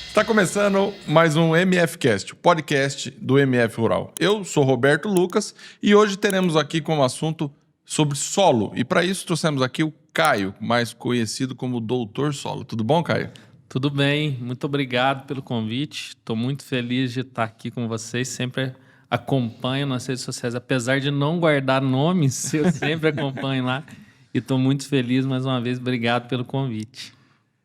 Está começando mais um MFcast, o podcast do MF Rural. Eu sou Roberto Lucas e hoje teremos aqui como assunto sobre solo. E para isso trouxemos aqui o Caio, mais conhecido como Doutor Solo. Tudo bom, Caio? Tudo bem, muito obrigado pelo convite. Estou muito feliz de estar aqui com vocês. Sempre acompanho nas redes sociais, apesar de não guardar nomes, eu sempre acompanho lá. E estou muito feliz mais uma vez. Obrigado pelo convite.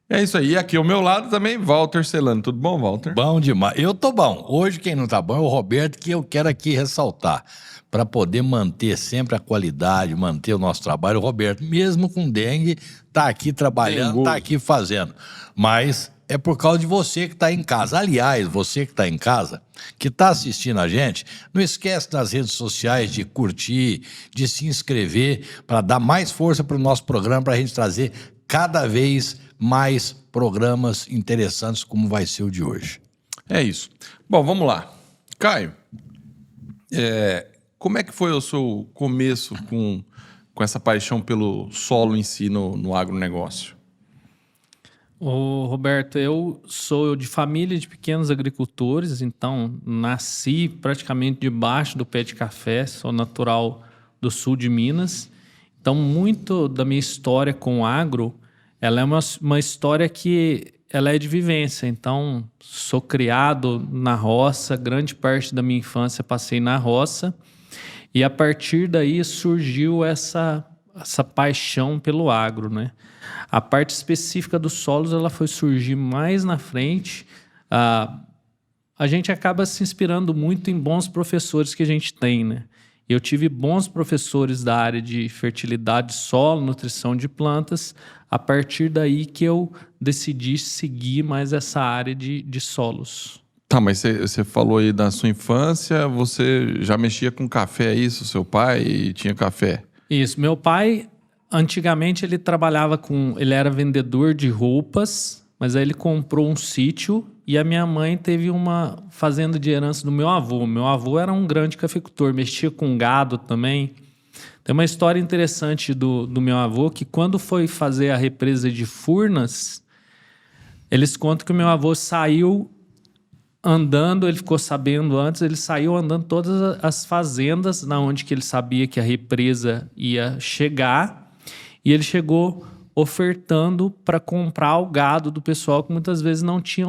É isso aí. E aqui ao meu lado também, Walter Celano. Tudo bom, Walter? Bom demais. Eu tô bom. Hoje quem não tá bom é o Roberto, que eu quero aqui ressaltar. Para poder manter sempre a qualidade, manter o nosso trabalho, o Roberto, mesmo com dengue, tá aqui trabalhando, tá aqui fazendo. Mas é por causa de você que está em casa. Aliás, você que está em casa, que está assistindo a gente, não esquece nas redes sociais de curtir, de se inscrever, para dar mais força para o nosso programa, para a gente trazer cada vez mais programas interessantes como vai ser o de hoje. É isso. Bom, vamos lá. Caio, como é que foi o seu começo com essa paixão pelo solo em si no agronegócio? Ô, Roberto, eu sou de família de pequenos agricultores, então nasci praticamente debaixo do pé de café, sou natural do sul de Minas. Então, muito da minha história com o agro, ela é uma história que ela é de vivência. Então, sou criado na roça, grande parte da minha infância passei na roça. E a partir daí surgiu essa paixão pelo agro, né? A parte específica dos solos ela foi surgir mais na frente. A gente acaba se inspirando muito em bons professores que a gente tem, né? Eu tive bons professores da área de fertilidade de solo, nutrição de plantas, a partir daí que eu decidi seguir mais essa área de solos. Tá, mas você falou aí da sua infância, você já mexia com café, é isso? Seu pai tinha café? Isso, meu pai, antigamente ele trabalhava ele era vendedor de roupas, mas aí ele comprou um sítio e a minha mãe teve uma fazenda de herança do meu avô. Meu avô era um grande cafeicultor, mexia com gado também. Tem uma história interessante do meu avô, que quando foi fazer a represa de Furnas, eles contam que o meu avô saiu andando, ele ficou sabendo antes, ele saiu andando todas as fazendas na onde que ele sabia que a represa ia chegar, e ele chegou ofertando para comprar o gado do pessoal que muitas vezes não tinha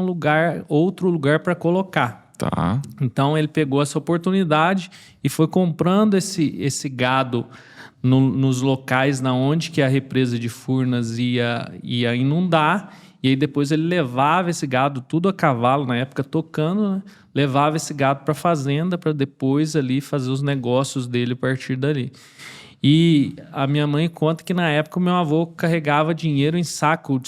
outro lugar para colocar. Tá. Então ele pegou essa oportunidade e foi comprando esse gado nos locais na onde que a represa de Furnas ia inundar. E aí depois ele levava esse gado tudo a cavalo, na época tocando, né? Levava esse gado para a fazenda para depois ali fazer os negócios dele a partir dali. E a minha mãe conta que na época o meu avô carregava dinheiro em esse saco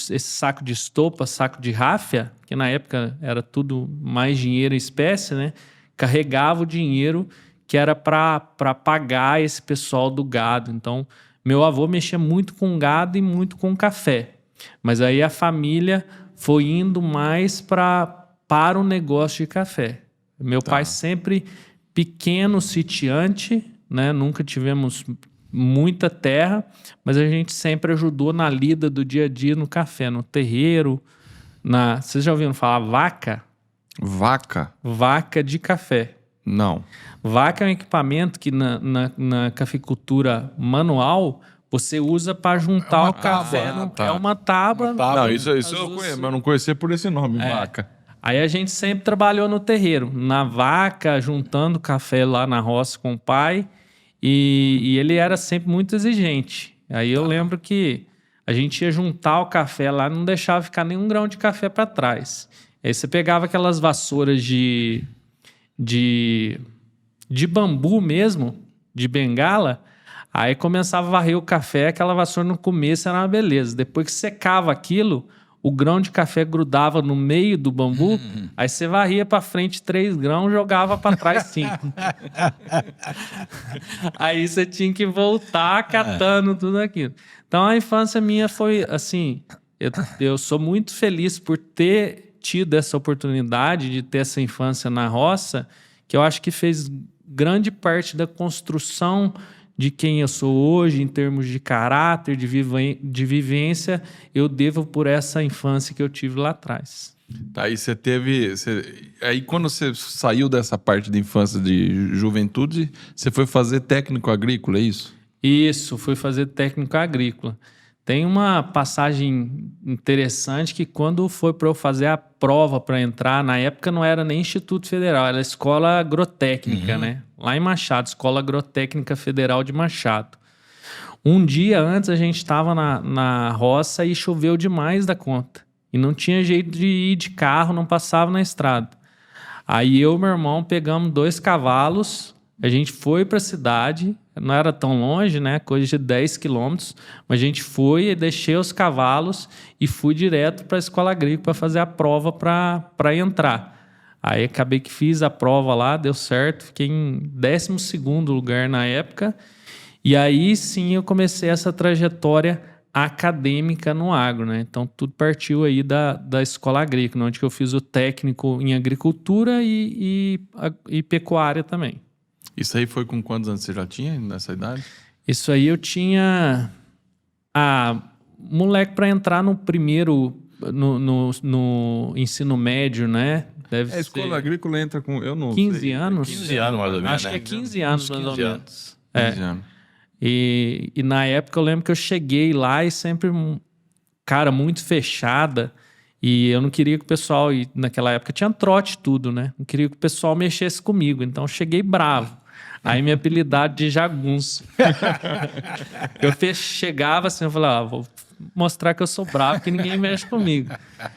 de estopa, saco de ráfia, que na época era tudo mais dinheiro em espécie, né? Carregava o dinheiro que era para pagar esse pessoal do gado. Então, meu avô mexia muito com gado e muito com café. Mas aí a família foi indo mais para o negócio de café. Meu pai sempre pequeno sitiante, né? Nunca tivemos muita terra, mas a gente sempre ajudou na lida do dia a dia no café, no terreiro. Vocês já ouviram falar vaca? Vaca? Vaca de café. Não. Vaca é um equipamento que na cafeicultura manual você usa para juntar o café. É uma tábua. Não, isso eu conheço, mas eu não conhecia por esse nome, vaca. Aí a gente sempre trabalhou no terreiro, na vaca, juntando café lá na roça com o pai. E ele era sempre muito exigente. Aí eu lembro que a gente ia juntar o café lá, não deixava ficar nenhum grão de café para trás. Aí você pegava aquelas vassouras de bambu mesmo, de bengala, aí começava a varrer o café, aquela vassoura no começo era uma beleza. Depois que secava aquilo, o grão de café grudava no meio do bambu, aí você varria para frente 3 grãos, jogava para trás 5. Aí você tinha que voltar catando tudo aquilo. Então a infância minha foi assim, eu sou muito feliz por ter tido essa oportunidade de ter essa infância na roça, que eu acho que fez grande parte da construção de quem eu sou hoje, em termos de caráter, de vivência, eu devo por essa infância que eu tive lá atrás. Tá, aí você teve... Aí quando você saiu dessa parte de infância, de juventude, você foi fazer técnico agrícola, é isso? Isso, fui fazer técnico agrícola. Tem uma passagem interessante que quando foi para eu fazer a prova para entrar, na época não era nem Instituto Federal, era Escola Agrotécnica, né? Lá em Machado, Escola Agrotécnica Federal de Machado. Um dia antes a gente estava na roça e choveu demais da conta. E não tinha jeito de ir de carro, não passava na estrada. Aí eu e meu irmão pegamos 2 cavalos, a gente foi para a cidade, não era tão longe, né? Coisa de 10 quilômetros, mas a gente foi e deixei os cavalos e fui direto para a escola agrícola para fazer a prova para entrar. Aí acabei que fiz a prova lá, deu certo, fiquei em 12º lugar na época. E aí sim eu comecei essa trajetória acadêmica no agro, né? Então tudo partiu aí da escola agrícola, onde que eu fiz o técnico em agricultura e pecuária também. Isso aí foi com quantos anos você já tinha nessa idade? Isso aí eu tinha... moleque para entrar no primeiro... No ensino médio, né? Deve A escola agrícola entra com... Eu não 15 sei. anos? 15 anos, mais ou menos. Acho que é 15 anos, mais ou menos. 15 anos. E na época eu lembro que eu cheguei lá e sempre, cara, muito fechada. E eu não queria que o pessoal... E naquela época tinha trote tudo, né? Não queria que o pessoal mexesse comigo. Então eu cheguei bravo. Aí me apelidaram de jagunço. Eu chegava assim, eu falava, vou mostrar que eu sou bravo, que ninguém mexe comigo.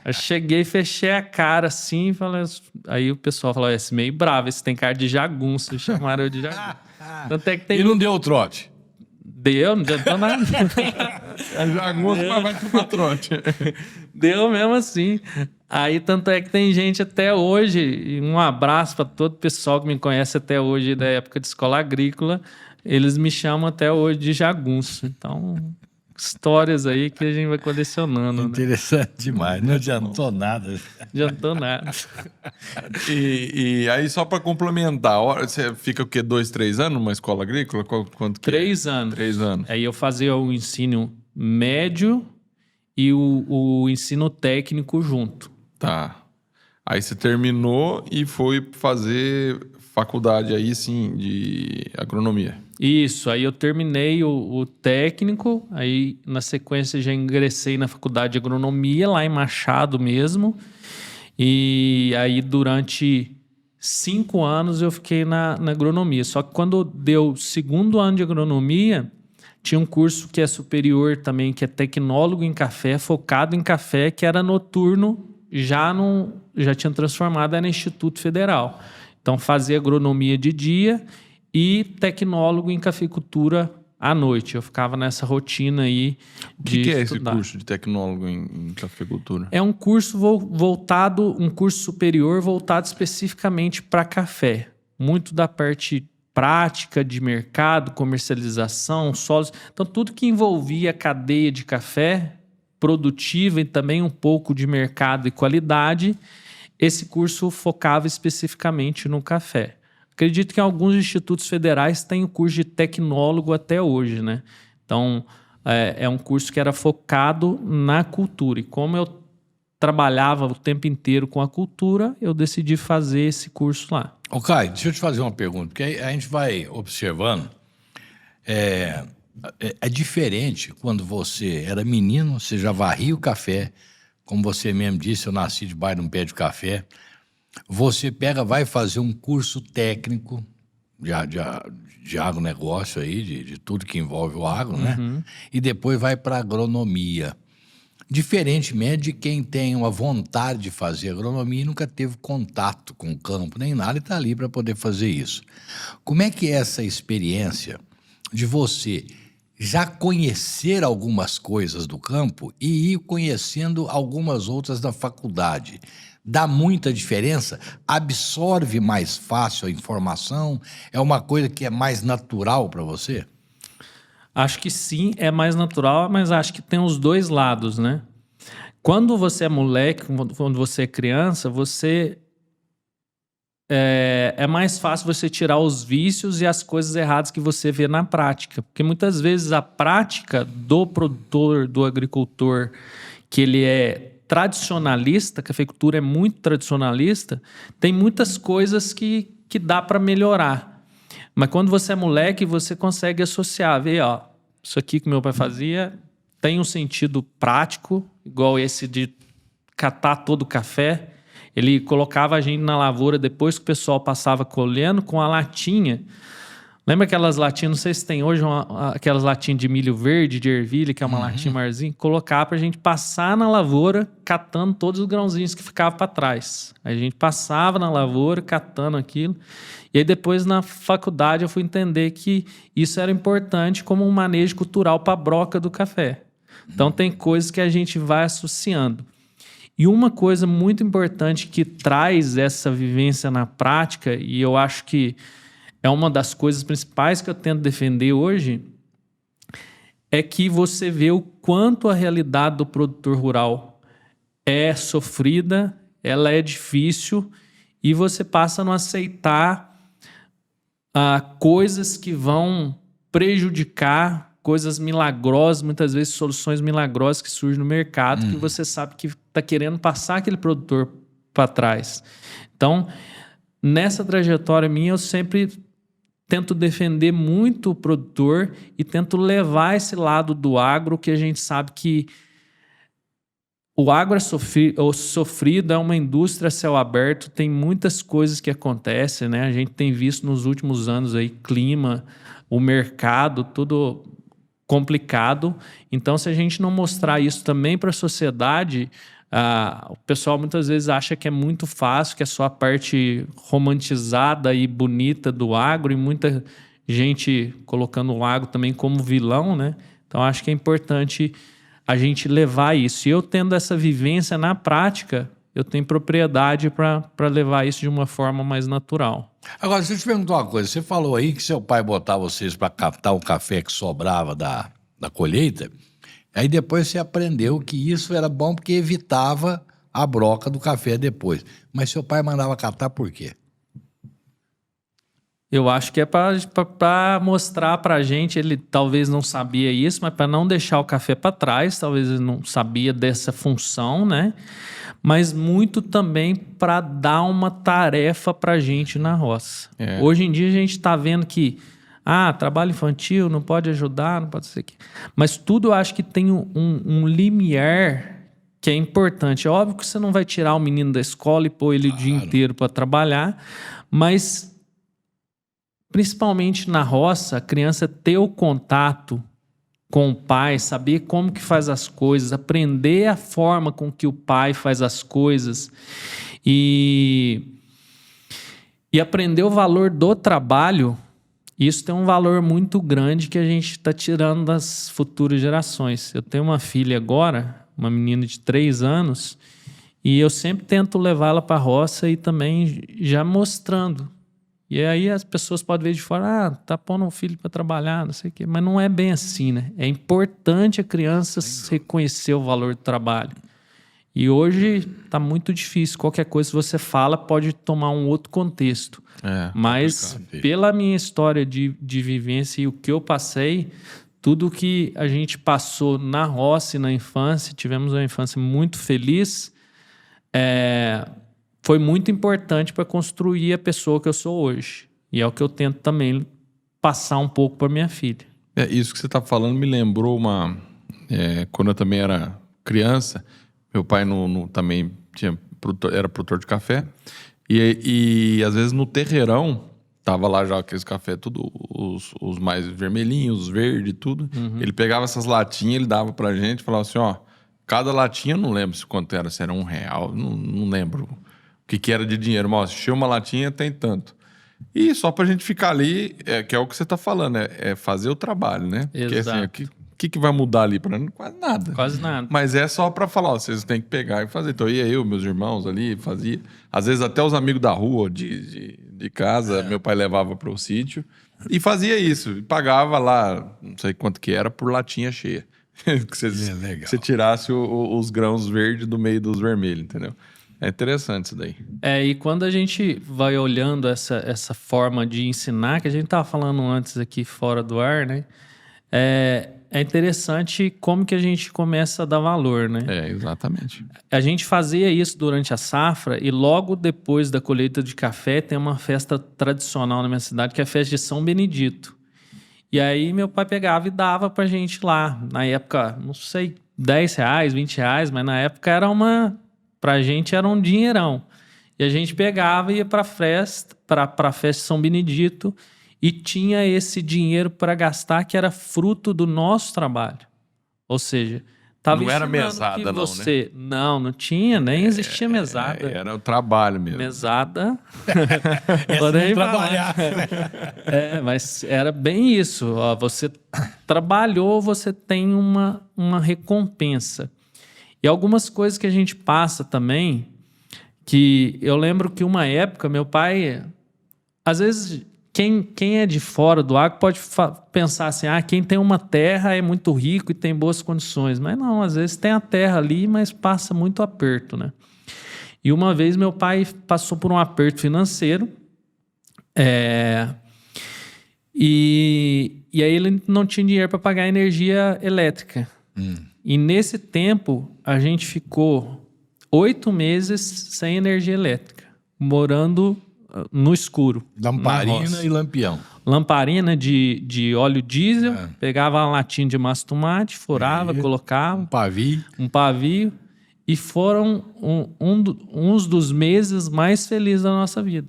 Eu cheguei, fechei a cara assim, falei, aí o pessoal falou, esse meio bravo, esse tem cara de jagunço. Chamaram eu de jagunço. Tanto é que tem... E não deu o trote? Deu, não adiantou nada. É jagunço, mas vai pro trote. Deu mesmo assim. Aí, tanto é que tem gente até hoje, e um abraço para todo o pessoal que me conhece até hoje, da época de escola agrícola, eles me chamam até hoje de jagunço. Então, histórias aí que a gente vai colecionando. Interessante demais, não adiantou nada. Não adiantou nada. E aí, só para complementar, você fica o quê? 2, 3 anos numa escola agrícola? Quanto que 3 anos. 3 anos. Aí eu fazia o ensino médio e o ensino técnico junto. Tá. Aí você terminou e foi fazer faculdade aí, sim, de agronomia. Isso, aí eu terminei o técnico, aí na sequência já ingressei na faculdade de agronomia, lá em Machado mesmo. E aí durante 5 anos eu fiquei na agronomia. Só que quando deu o 2º ano de agronomia, tinha um curso que é superior também, que é tecnólogo em café, focado em café, que era noturno, já tinha transformado, era no Instituto Federal. Então fazia agronomia de dia e tecnólogo em cafeicultura à noite. Eu ficava nessa rotina aí de O que é estudar. esse curso de tecnólogo em cafeicultura? É um curso voltado, um curso superior voltado especificamente para café. Muito da parte prática de mercado, comercialização, solos. Então, tudo que envolvia a cadeia de café produtiva e também um pouco de mercado e qualidade, esse curso focava especificamente no café. Acredito que alguns institutos federais têm o curso de tecnólogo até hoje, né? Então, é um curso que era focado na cultura. E como eu trabalhava o tempo inteiro com a cultura, eu decidi fazer esse curso lá. Ô, Caio, deixa eu te fazer uma pergunta, porque aí a gente vai observando. É diferente quando você era menino, você já varria o café, como você mesmo disse, eu nasci debaixo de um pé de café. Você vai fazer um curso técnico de agronegócio aí, de tudo que envolve o agro, né? E depois vai para agronomia. Diferentemente de quem tem uma vontade de fazer agronomia e nunca teve contato com o campo, nem nada, e está ali para poder fazer isso. Como é que é essa experiência de você já conhecer algumas coisas do campo e ir conhecendo algumas outras da faculdade? Dá muita diferença? Absorve mais fácil a informação? É uma coisa que é mais natural para você? Acho que sim, é mais natural, mas acho que tem os dois lados, né? Quando você é moleque, quando você é criança, você é mais fácil você tirar os vícios e as coisas erradas que você vê na prática. Porque muitas vezes a prática do produtor, do agricultor, que ele é tradicionalista, que a cafeicultura é muito tradicionalista, tem muitas coisas que dá para melhorar. Mas quando você é moleque, você consegue associar, ver, ó, isso aqui que meu pai fazia tem um sentido prático, igual esse de catar todo o café. Ele colocava a gente na lavoura depois que o pessoal passava colhendo com a latinha. Lembra aquelas latinhas, não sei se tem hoje, aquelas latinhas de milho verde, de ervilha, que é uma latinha marzinha, colocar para a gente passar na lavoura, catando todos os grãozinhos que ficavam para trás. Aí a gente passava na lavoura, catando aquilo. E aí depois na faculdade eu fui entender que isso era importante como um manejo cultural para a broca do café. Então tem coisas que a gente vai associando. E uma coisa muito importante que traz essa vivência na prática, e eu acho que é uma das coisas principais que eu tento defender hoje, é que você vê o quanto a realidade do produtor rural é sofrida, ela é difícil, e você passa a não aceitar coisas que vão prejudicar, coisas milagrosas, muitas vezes soluções milagrosas que surgem no mercado, que você sabe que está querendo passar aquele produtor para trás. Então, nessa trajetória minha, eu sempre tento defender muito o produtor e tento levar esse lado do agro, que a gente sabe que o agro é sofrido, é uma indústria a céu aberto, tem muitas coisas que acontecem, né? A gente tem visto nos últimos anos aí, clima, o mercado, tudo complicado. Então, se a gente não mostrar isso também para a sociedade, o pessoal muitas vezes acha que é muito fácil, que é só a parte romantizada e bonita do agro, e muita gente colocando o agro também como vilão, né? Então, acho que é importante a gente levar isso. E eu tendo essa vivência na prática, eu tenho propriedade para levar isso de uma forma mais natural. Agora, deixa eu te perguntar uma coisa. Você falou aí que seu pai botava vocês para captar o café que sobrava da colheita. Aí depois você aprendeu que isso era bom porque evitava a broca do café depois. Mas seu pai mandava catar por quê? Eu acho que é para mostrar para a gente, ele talvez não sabia isso, mas para não deixar o café para trás, talvez ele não sabia dessa função, né? Mas muito também para dar uma tarefa para a gente na roça. Hoje em dia a gente está vendo que trabalho infantil, não pode ajudar, não pode ser aqui. Mas tudo eu acho que tem um limiar que é importante. É óbvio que você não vai tirar o menino da escola e pôr ele o dia inteiro para trabalhar, mas principalmente na roça, a criança ter o contato com o pai, saber como que faz as coisas, aprender a forma com que o pai faz as coisas e aprender o valor do trabalho. Isso tem um valor muito grande que a gente está tirando das futuras gerações. Eu tenho uma filha agora, uma menina de 3 anos, e eu sempre tento levá-la para a roça e também já mostrando. E aí as pessoas podem ver de fora, tá pondo o filho para trabalhar, não sei o quê. Mas não é bem assim, né? É importante a criança reconhecer o valor do trabalho. E hoje está muito difícil. Qualquer coisa que você fala pode tomar um outro contexto. Mas pela minha história de vivência e o que eu passei, tudo que a gente passou na roça e na infância, tivemos uma infância muito feliz, foi muito importante para construir a pessoa que eu sou hoje. E é o que eu tento também passar um pouco para minha filha. Isso que você está falando me lembrou quando eu também era criança, meu pai também era produtor de café, e às vezes no terreirão, tava lá já aqueles cafés, tudo, os mais vermelhinhos, os verdes, tudo. Ele pegava essas latinhas, ele dava pra gente, falava assim, cada latinha, eu não lembro quanto era, se era R$1, não lembro o que era de dinheiro, mas encheu uma latinha, tem tanto. E só pra gente ficar ali, que é o que você tá falando, é fazer o trabalho, né? Exato. Porque assim, o que vai mudar ali pra mim? Quase nada. Quase nada. Mas é só pra falar, vocês têm que pegar e fazer. Então ia eu, meus irmãos ali, fazia. Às vezes até os amigos da rua, de casa, meu pai levava pro sítio e fazia isso. E pagava lá, não sei quanto que era, por latinha cheia. Que você tirasse os grãos verdes do meio dos vermelhos, entendeu? É interessante isso daí. E quando a gente vai olhando essa forma de ensinar, que a gente estava falando antes aqui fora do ar, né? É interessante como que a gente começa a dar valor, né? Exatamente. A gente fazia isso durante a safra e logo depois da colheita de café tem uma festa tradicional na minha cidade, que é a festa de São Benedito. E aí meu pai pegava e dava pra gente lá. Na época, não sei, R$10, R$20, mas na época pra gente era um dinheirão. E a gente pegava e ia pra festa de São Benedito e tinha esse dinheiro para gastar que era fruto do nosso trabalho. Ou seja, tava não era ensinando mesada, que não, você... Não tinha, nem existia mesada. Era o trabalho mesmo. Mesada. Podem trabalhar. Mas era bem isso. Ó, você trabalhou, você tem uma recompensa. E algumas coisas que a gente passa também, que eu lembro que uma época, meu pai... Às vezes, quem é de fora do agro pode pensar assim, quem tem uma terra é muito rico e tem boas condições. Mas não, às vezes tem a terra ali, mas passa muito aperto, né? E uma vez meu pai passou por um aperto financeiro, e aí ele não tinha dinheiro para pagar energia elétrica. E nesse tempo, a gente ficou 8 meses sem energia elétrica, morando no escuro. Lamparina e lampião. Lamparina de óleo diesel, pegava uma latinha de massa de tomate, furava, colocava. Um pavio. E foram uns dos meses mais felizes da nossa vida.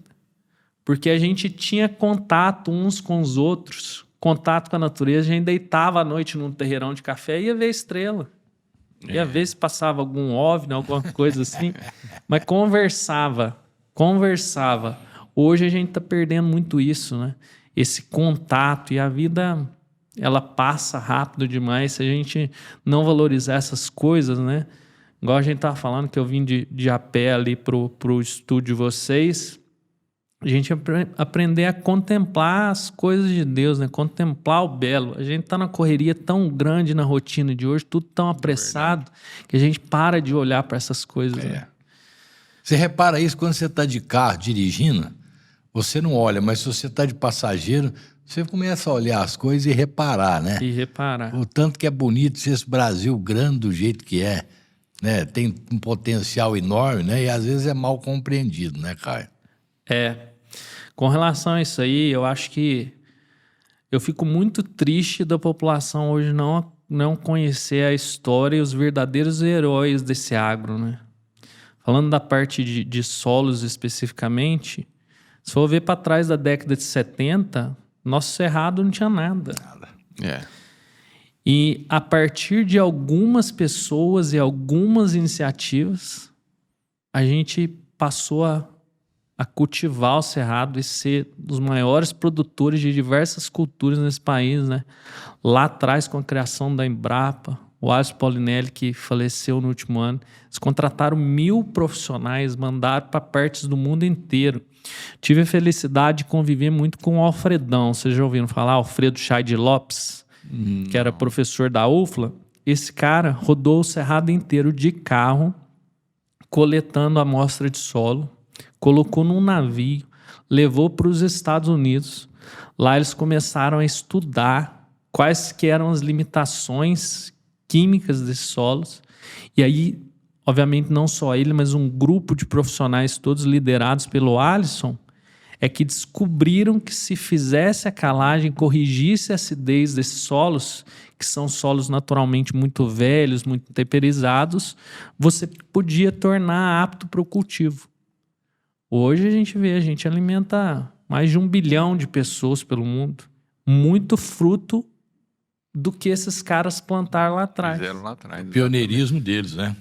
Porque a gente tinha contato uns com os outros, contato com a natureza. A gente deitava à noite num terreirão de café e ia ver estrela. Ia ver se passava algum OVNI, alguma coisa assim. Mas conversava. Hoje a gente está perdendo muito isso, né? Esse contato. E a vida, ela passa rápido demais se a gente não valorizar essas coisas, né? Igual a gente estava falando, que eu vim de a pé ali pro estúdio de vocês. A gente aprender a contemplar as coisas de Deus, né? Contemplar o belo. A gente está na correria tão grande na rotina de hoje, tudo tão apressado, que a gente para de olhar para essas coisas. Né? Você repara isso quando você está de carro dirigindo, você não olha, mas se você está de passageiro, você começa a olhar as coisas e reparar, né? E reparar. O tanto que é bonito ser esse Brasil grande do jeito que é, né? Tem um potencial enorme, né? E às vezes é mal compreendido, né, Caio? Com relação a isso aí, eu acho que eu fico muito triste da população hoje não conhecer a história e os verdadeiros heróis desse agro, né? Falando da parte de solos especificamente, se for ver para trás da década de 70, nosso cerrado não tinha nada. E a partir de algumas pessoas e algumas iniciativas, a gente passou a cultivar o cerrado e ser dos maiores produtores de diversas culturas nesse país, né? Lá atrás, com a criação da Embrapa, o Alisson Paulinelli, que faleceu no último ano, eles contrataram 1000 profissionais, mandaram para partes do mundo inteiro. Tive a felicidade de conviver muito com o Alfredão. Vocês já ouviram falar? Alfredo Chay Lopes, que era professor da UFLA. Esse cara rodou o cerrado inteiro de carro, coletando amostra de solo, colocou num navio, levou para os Estados Unidos. Lá eles começaram a estudar quais que eram as limitações químicas desses solos. E aí, obviamente, não só ele, mas um grupo de profissionais todos liderados pelo Alisson, é que descobriram que se fizesse a calagem, corrigisse a acidez desses solos, que são solos naturalmente muito velhos, muito temperizados, você podia tornar apto para o cultivo. Hoje a gente alimenta mais de 1 bilhão de pessoas pelo mundo. Muito fruto do que esses caras plantaram lá atrás. Fizeram lá atrás. O pioneirismo deles, né?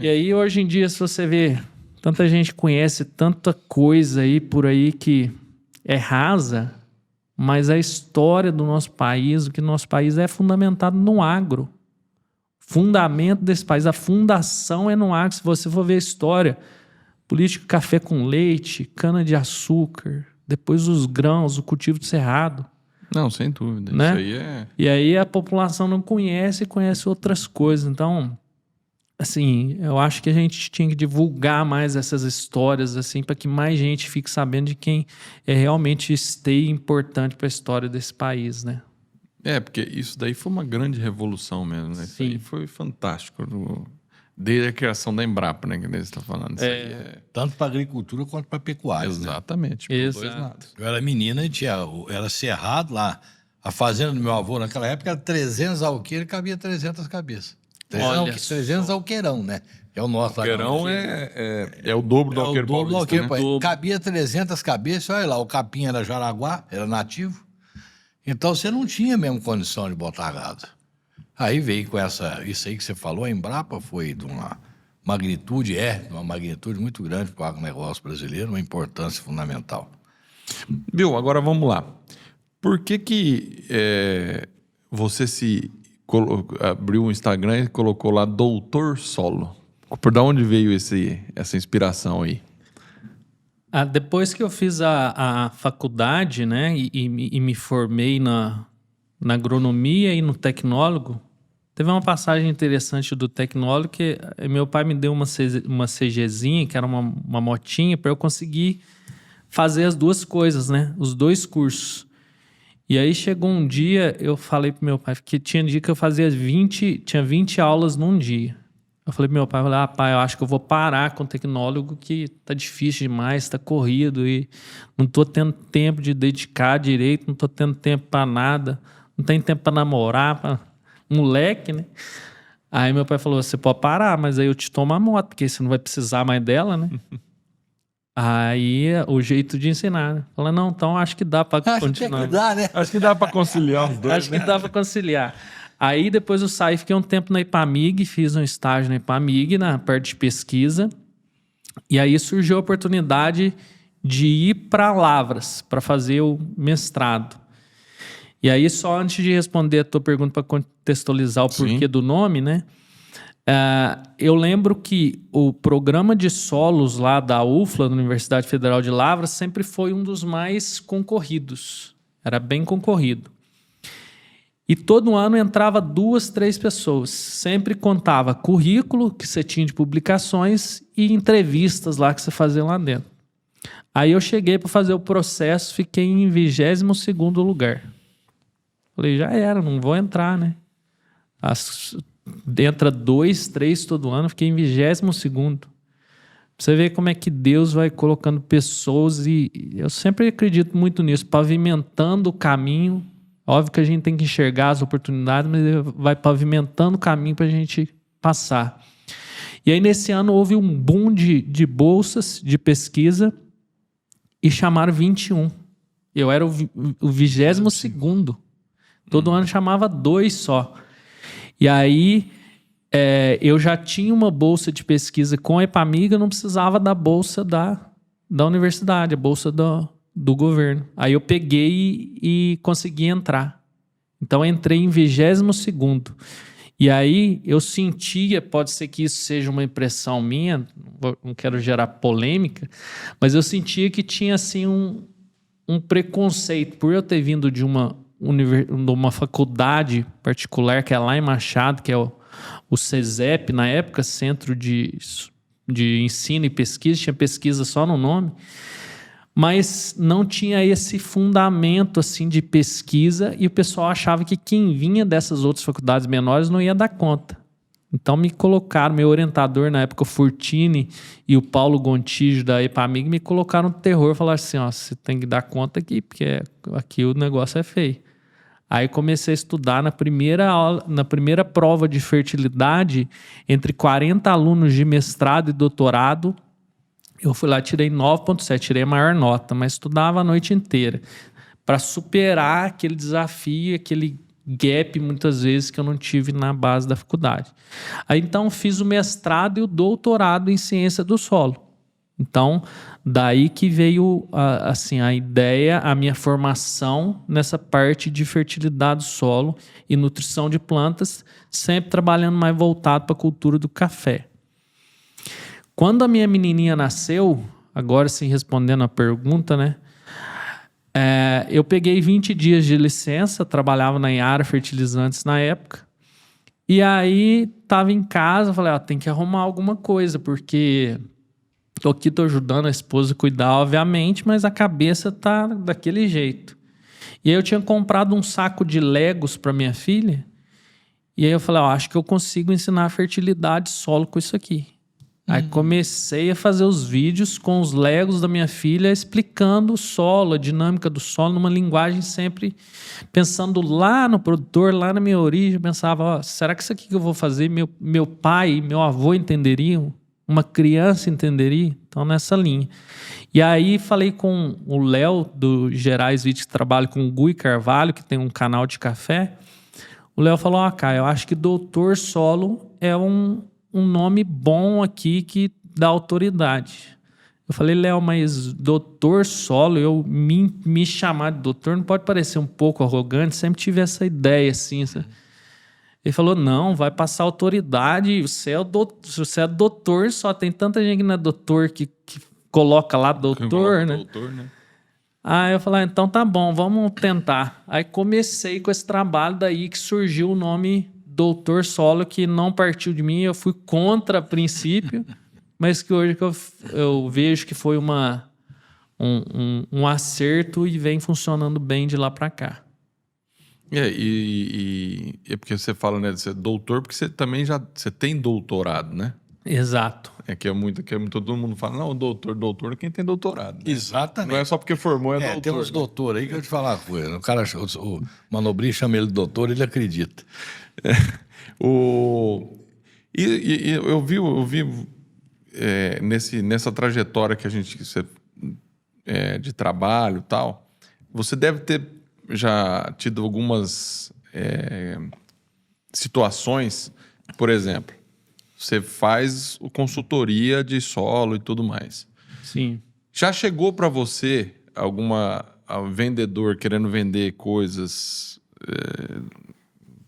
E aí hoje em dia, se você vê, tanta gente conhece tanta coisa aí por aí que é rasa, mas a história do nosso país, o que nosso país é fundamentado no agro. Fundamento desse país, a fundação é no agro. Se você for ver a história, política café com leite, cana-de-açúcar, depois os grãos, o cultivo de cerrado. Não, sem dúvida. Né? Isso aí é... E aí a população não conhece outras coisas. Então, assim, eu acho que a gente tinha que divulgar mais essas histórias, assim, para que mais gente fique sabendo de quem é realmente esteja importante para a história desse país, né? Porque isso daí foi uma grande revolução mesmo, né? Isso Sim. aí foi fantástico. Desde a criação da Embrapa, né? Que você está falando. Isso aí Tanto para agricultura quanto para pecuária. Né? Exatamente. Por dois Exato. lados. Eu era menina e era cerrado lá. A fazenda do meu avô naquela época era 300 alqueires e cabia 300 cabeças. Olha 300 alqueirão, né? É o nosso. O alqueirão é o dobro do É o alqueiro dobro do paulista, alqueire. né? Paulista. Cabia 300 cabeças, olha lá, o capim era Jaraguá, era nativo. Então você não tinha mesmo condição de botar gado. Aí veio com isso aí que você falou, a Embrapa foi de uma magnitude muito grande para o agronegócio brasileiro, uma importância fundamental. Bill, agora vamos lá. Por que você abriu um Instagram e colocou lá Doutor Solo? Por onde veio essa inspiração aí? Depois que eu fiz a faculdade, né, e me formei na agronomia e no tecnólogo, teve uma passagem interessante do tecnólogo que meu pai me deu uma CGzinha, que era uma motinha, para eu conseguir fazer as duas coisas, né, os dois cursos. E aí chegou um dia, eu falei pro meu pai, que tinha dia que eu fazia 20 aulas num dia. Eu falei pro meu pai, pai, eu acho que eu vou parar com o tecnólogo, que tá difícil demais, tá corrido e não tô tendo tempo de dedicar direito, não tô tendo tempo para nada, não tem tempo para namorar, pra moleque, né? Aí meu pai falou, você pode parar, mas aí eu te tomo a moto, porque você não vai precisar mais dela, né? Aí o jeito de ensinar, né? Fala, não, então acho que dá para continuar. Acho que dá, né? Acho que dá para conciliar os dois, Acho que dá para conciliar. Aí depois eu saí, fiquei um tempo na IPAMIG, fiz um estágio na IPAMIG, na parte de pesquisa. E aí surgiu a oportunidade de ir para Lavras, para fazer o mestrado. E aí, só antes de responder a tua pergunta, para contextualizar o porquê do nome, né? Eu lembro que o programa de solos lá da UFLA, da Universidade Federal de Lavras, sempre foi um dos mais concorridos. Era bem concorrido. E todo ano entrava 2, 3 pessoas. Sempre contava currículo que você tinha de publicações e entrevistas lá que você fazia lá dentro. Aí eu cheguei para fazer o processo, fiquei em 22º lugar. Falei, já era, não vou entrar, né? Entra 2, 3 todo ano, fiquei em 22º. Pra você ver como é que Deus vai colocando pessoas, e eu sempre acredito muito nisso, pavimentando o caminho. Óbvio que a gente tem que enxergar as oportunidades, mas ele vai pavimentando o caminho para a gente passar. E aí, nesse ano, houve um boom de bolsas de pesquisa e chamaram 21. Eu era o 22º. Todo ano chamava 2 só. E aí, eu já tinha uma bolsa de pesquisa com a EPAMIG, eu não precisava da bolsa da universidade, a bolsa do governo. Aí eu peguei e consegui entrar. Então, eu entrei em 22º. E aí, eu sentia, pode ser que isso seja uma impressão minha, não quero gerar polêmica, mas eu sentia que tinha, assim, um preconceito. Por eu ter vindo de uma faculdade particular, que é lá em Machado, que é o CESEP, na época, Centro de Ensino e Pesquisa, tinha pesquisa só no nome, mas não tinha esse fundamento assim de pesquisa, e o pessoal achava que quem vinha dessas outras faculdades menores não ia dar conta. Então me colocaram, meu orientador na época, o Furtini, e o Paulo Gontijo da EPAMIG, me colocaram no terror, falaram assim, você tem que dar conta aqui, porque aqui o negócio é feio. Aí comecei a estudar na primeira prova de fertilidade, entre 40 alunos de mestrado e doutorado. Eu fui lá, tirei 9,7, tirei a maior nota, mas estudava a noite inteira para superar aquele desafio, aquele gap, muitas vezes, que eu não tive na base da faculdade. Aí, então, fiz o mestrado e o doutorado em ciência do solo. Então, daí que veio assim, a ideia, a minha formação nessa parte de fertilidade do solo e nutrição de plantas, sempre trabalhando mais voltado para a cultura do café. Quando a minha menininha nasceu, agora sim respondendo a pergunta, né? Eu peguei 20 dias de licença, trabalhava na Yara Fertilizantes na época, E aí, tava em casa, falei, tem que arrumar alguma coisa, porque tô aqui, tô ajudando a esposa a cuidar, obviamente, mas a cabeça tá daquele jeito. E aí eu tinha comprado um saco de Legos para minha filha, e aí eu falei, acho que eu consigo ensinar fertilidade solo com isso aqui. Aí comecei a fazer os vídeos com os Legos da minha filha, explicando o solo, a dinâmica do solo, numa linguagem sempre pensando lá no produtor, lá na minha origem. Eu pensava, será que isso aqui que eu vou fazer, meu pai, meu avô entenderiam? Uma criança entenderia? Então, nessa linha. E aí falei com o Léo, do Gerais Vídeos, que trabalha com o Gui Carvalho, que tem um canal de café. O Léo falou, Caio, eu acho que Doutor Solo é um nome bom aqui que dá autoridade. Eu falei, Léo, mas Doutor Solo, eu me chamar de doutor não pode parecer um pouco arrogante, sempre tive essa ideia assim. Ele falou, não, vai passar autoridade, você é doutor, só tem tanta gente que não é doutor que coloca lá doutor, né? Doutor, né? Aí eu falei, então tá bom, vamos tentar. Aí comecei com esse trabalho, daí que surgiu o nome Doutor Solo, que não partiu de mim, eu fui contra a princípio, mas que hoje eu vejo que foi um acerto e vem funcionando bem de lá para cá. É porque você fala, né, de ser doutor, porque você também você tem doutorado, né? Exato. Todo mundo fala, não, doutor é quem tem doutorado. Né? Exatamente. Não é só porque formou, doutor. Tem uns doutores aí que eu te falar uma coisa. O cara, o Manobri chama ele de doutor, ele acredita. Eu vi nessa trajetória que de trabalho e tal, você deve ter já tido algumas situações, por exemplo, você faz consultoria de solo e tudo mais. Sim. Já chegou para você vendedor querendo vender coisas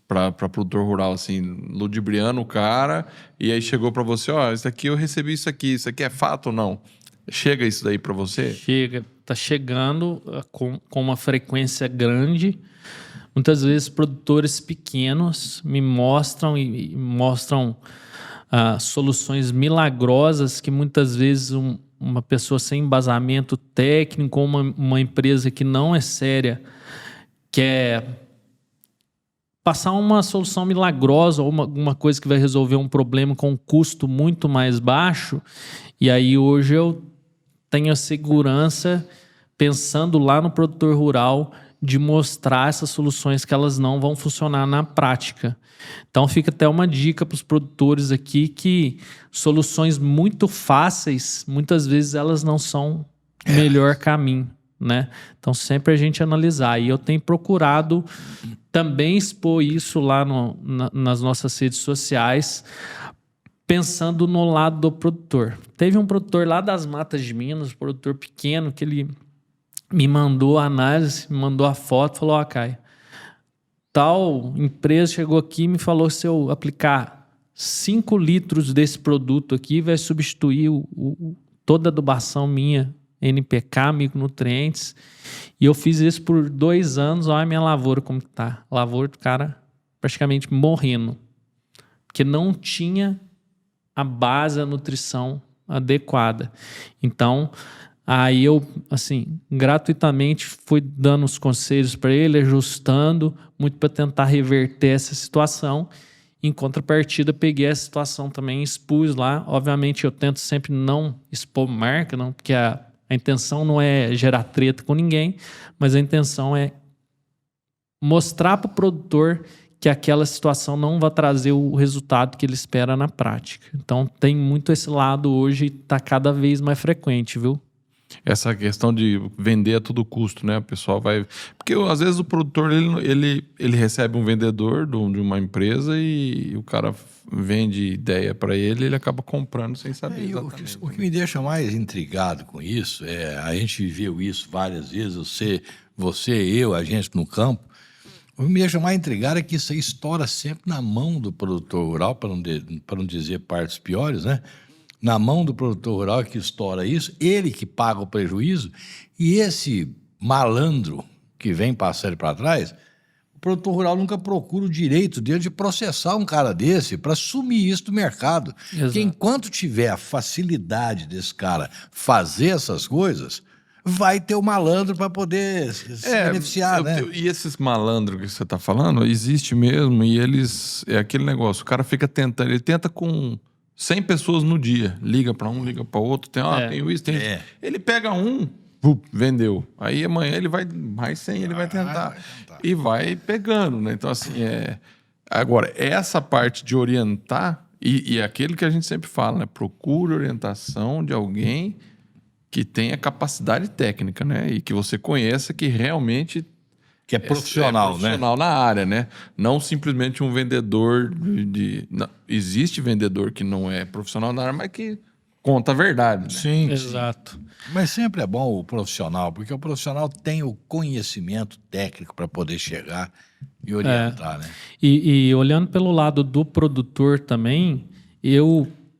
para produtor rural, assim, ludibriando o cara, e aí chegou para você, isso aqui eu recebi isso aqui é fato ou não? Chega isso daí para você? Chega, tá chegando com uma frequência grande. Muitas vezes produtores pequenos me mostram soluções milagrosas que muitas vezes uma pessoa sem embasamento técnico ou uma empresa que não é séria quer passar uma solução milagrosa ou alguma coisa que vai resolver um problema com um custo muito mais baixo. E aí hoje eu tenho a segurança, pensando lá no produtor rural, de mostrar essas soluções que elas não vão funcionar na prática. Então fica até uma dica para os produtores aqui que soluções muito fáceis, muitas vezes elas não são o melhor caminho, né? Então sempre a gente analisar. E eu tenho procurado também expor isso lá nas nossas redes sociais, pensando no lado do produtor. Teve um produtor lá das Matas de Minas, um produtor pequeno, que ele me mandou a análise, me mandou a foto, falou, Caio, tal empresa chegou aqui e me falou, se eu aplicar 5 litros desse produto aqui, vai substituir toda a adubação minha, NPK, micronutrientes. E eu fiz isso por 2 anos, olha a minha lavoura como que tá. A lavoura do cara praticamente morrendo. Porque não tinha a base, a nutrição adequada. Então, aí eu, assim, gratuitamente fui dando os conselhos para ele, ajustando, muito para tentar reverter essa situação. Em contrapartida, peguei essa situação também, expus lá. Obviamente, eu tento sempre não expor marca, não, porque a intenção não é gerar treta com ninguém, mas a intenção é mostrar para o produtor que aquela situação não vai trazer o resultado que ele espera na prática. Então, tem muito esse lado hoje e está cada vez mais frequente, viu? Essa questão de vender a todo custo, né? O pessoal vai... Porque às vezes o produtor, ele recebe um vendedor de uma empresa e o cara vende ideia para ele acaba comprando sem saber exatamente. O que me deixa mais intrigado com isso a gente viveu isso várias vezes, você, eu, a gente no campo. O que me deixa mais intrigado é que isso aí estoura sempre na mão do produtor rural, para não dizer partes piores, né? Na mão do produtor rural que estoura isso, ele que paga o prejuízo, e esse malandro que vem passar ele para trás O produtor rural nunca procura o direito dele de processar um cara desse para sumir isso do mercado. Exato. Porque enquanto tiver a facilidade desse cara fazer essas coisas, vai ter o malandro para poder se beneficiar, né? E esses malandros que você está falando, existe mesmo, e eles... É aquele negócio, o cara fica tentando, ele tenta com 100 pessoas no dia. Liga para um, liga para outro, tem isso, tem isso. Ele pega um, vendeu. Aí amanhã ele vai, mais 100 ele vai tentar. E vai pegando, né? Então, assim, Agora, essa parte de orientar, e aquele que a gente sempre fala, né? Procure orientação de alguém que tenha capacidade técnica, né? E que você conheça que realmente... Que é profissional, profissional na área, né? Não simplesmente um vendedor não, existe vendedor que não é profissional na área, mas que conta a verdade. Né? Sim, Exato. Mas sempre é bom o profissional, porque o profissional tem o conhecimento técnico para poder chegar e orientar, né? E olhando pelo lado do produtor também,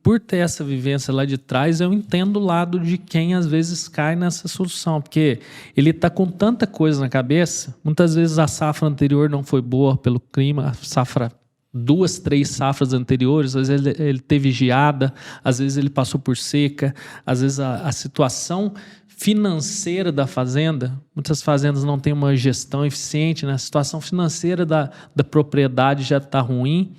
por ter essa vivência lá de trás, eu entendo o lado de quem às vezes cai nessa solução, porque ele está com tanta coisa na cabeça, muitas vezes a safra anterior não foi boa pelo clima, a safra 2, 3 safras anteriores, às vezes ele teve geada, às vezes ele passou por seca, às vezes a situação financeira da fazenda, muitas fazendas não têm uma gestão eficiente, né? A situação financeira da propriedade já está ruim,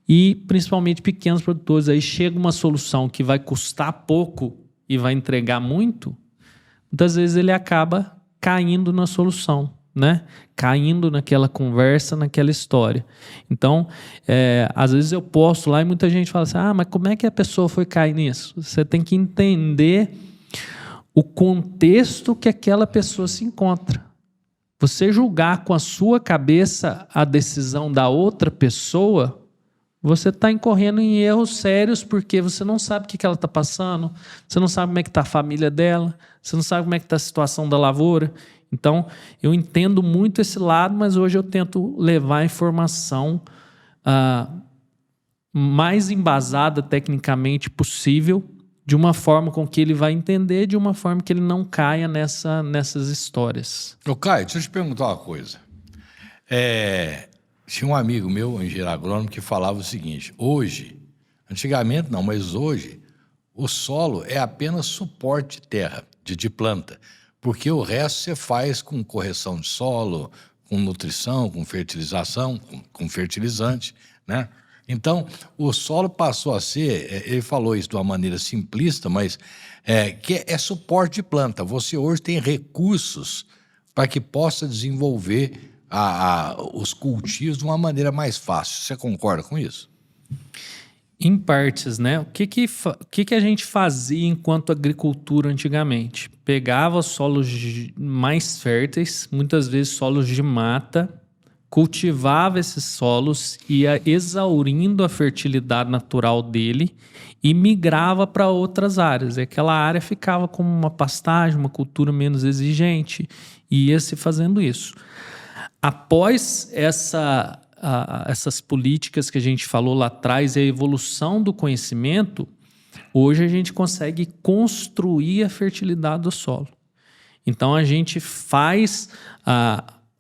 e principalmente pequenos produtores, aí chega uma solução que vai custar pouco e vai entregar muito, muitas vezes ele acaba caindo na solução, né? Caindo naquela conversa, naquela história. Então, às vezes eu posto lá e muita gente fala assim, mas como é que a pessoa foi cair nisso? Você tem que entender o contexto que aquela pessoa se encontra. Você julgar com a sua cabeça a decisão da outra pessoa, você está incorrendo em erros sérios porque você não sabe o que ela está passando, você não sabe como é que está a família dela, você não sabe como é que está a situação da lavoura. Então, eu entendo muito esse lado, mas hoje eu tento levar a informação mais embasada tecnicamente possível, de uma forma com que ele vai entender, de uma forma que ele não caia nessas histórias. Ô, Caio, deixa eu te perguntar uma coisa. Tinha um amigo meu, engenheiro agrônomo, que falava o seguinte, antigamente não, mas hoje, o solo é apenas suporte de terra, de planta, porque o resto você faz com correção de solo, com nutrição, com fertilização, com fertilizante, né? Então, o solo passou a ser, ele falou isso de uma maneira simplista, mas que é suporte de planta. Você hoje tem recursos para que possa desenvolver os cultivos de uma maneira mais fácil. Você concorda com isso? Em partes, né? O que a gente fazia enquanto agricultura antigamente? Pegava solos mais férteis, muitas vezes solos de mata, cultivava esses solos, ia exaurindo a fertilidade natural dele e migrava para outras áreas. E aquela área ficava como uma pastagem, uma cultura menos exigente, e ia se fazendo isso. Após essas políticas que a gente falou lá atrás e a evolução do conhecimento, hoje a gente consegue construir a fertilidade do solo. Então a gente faz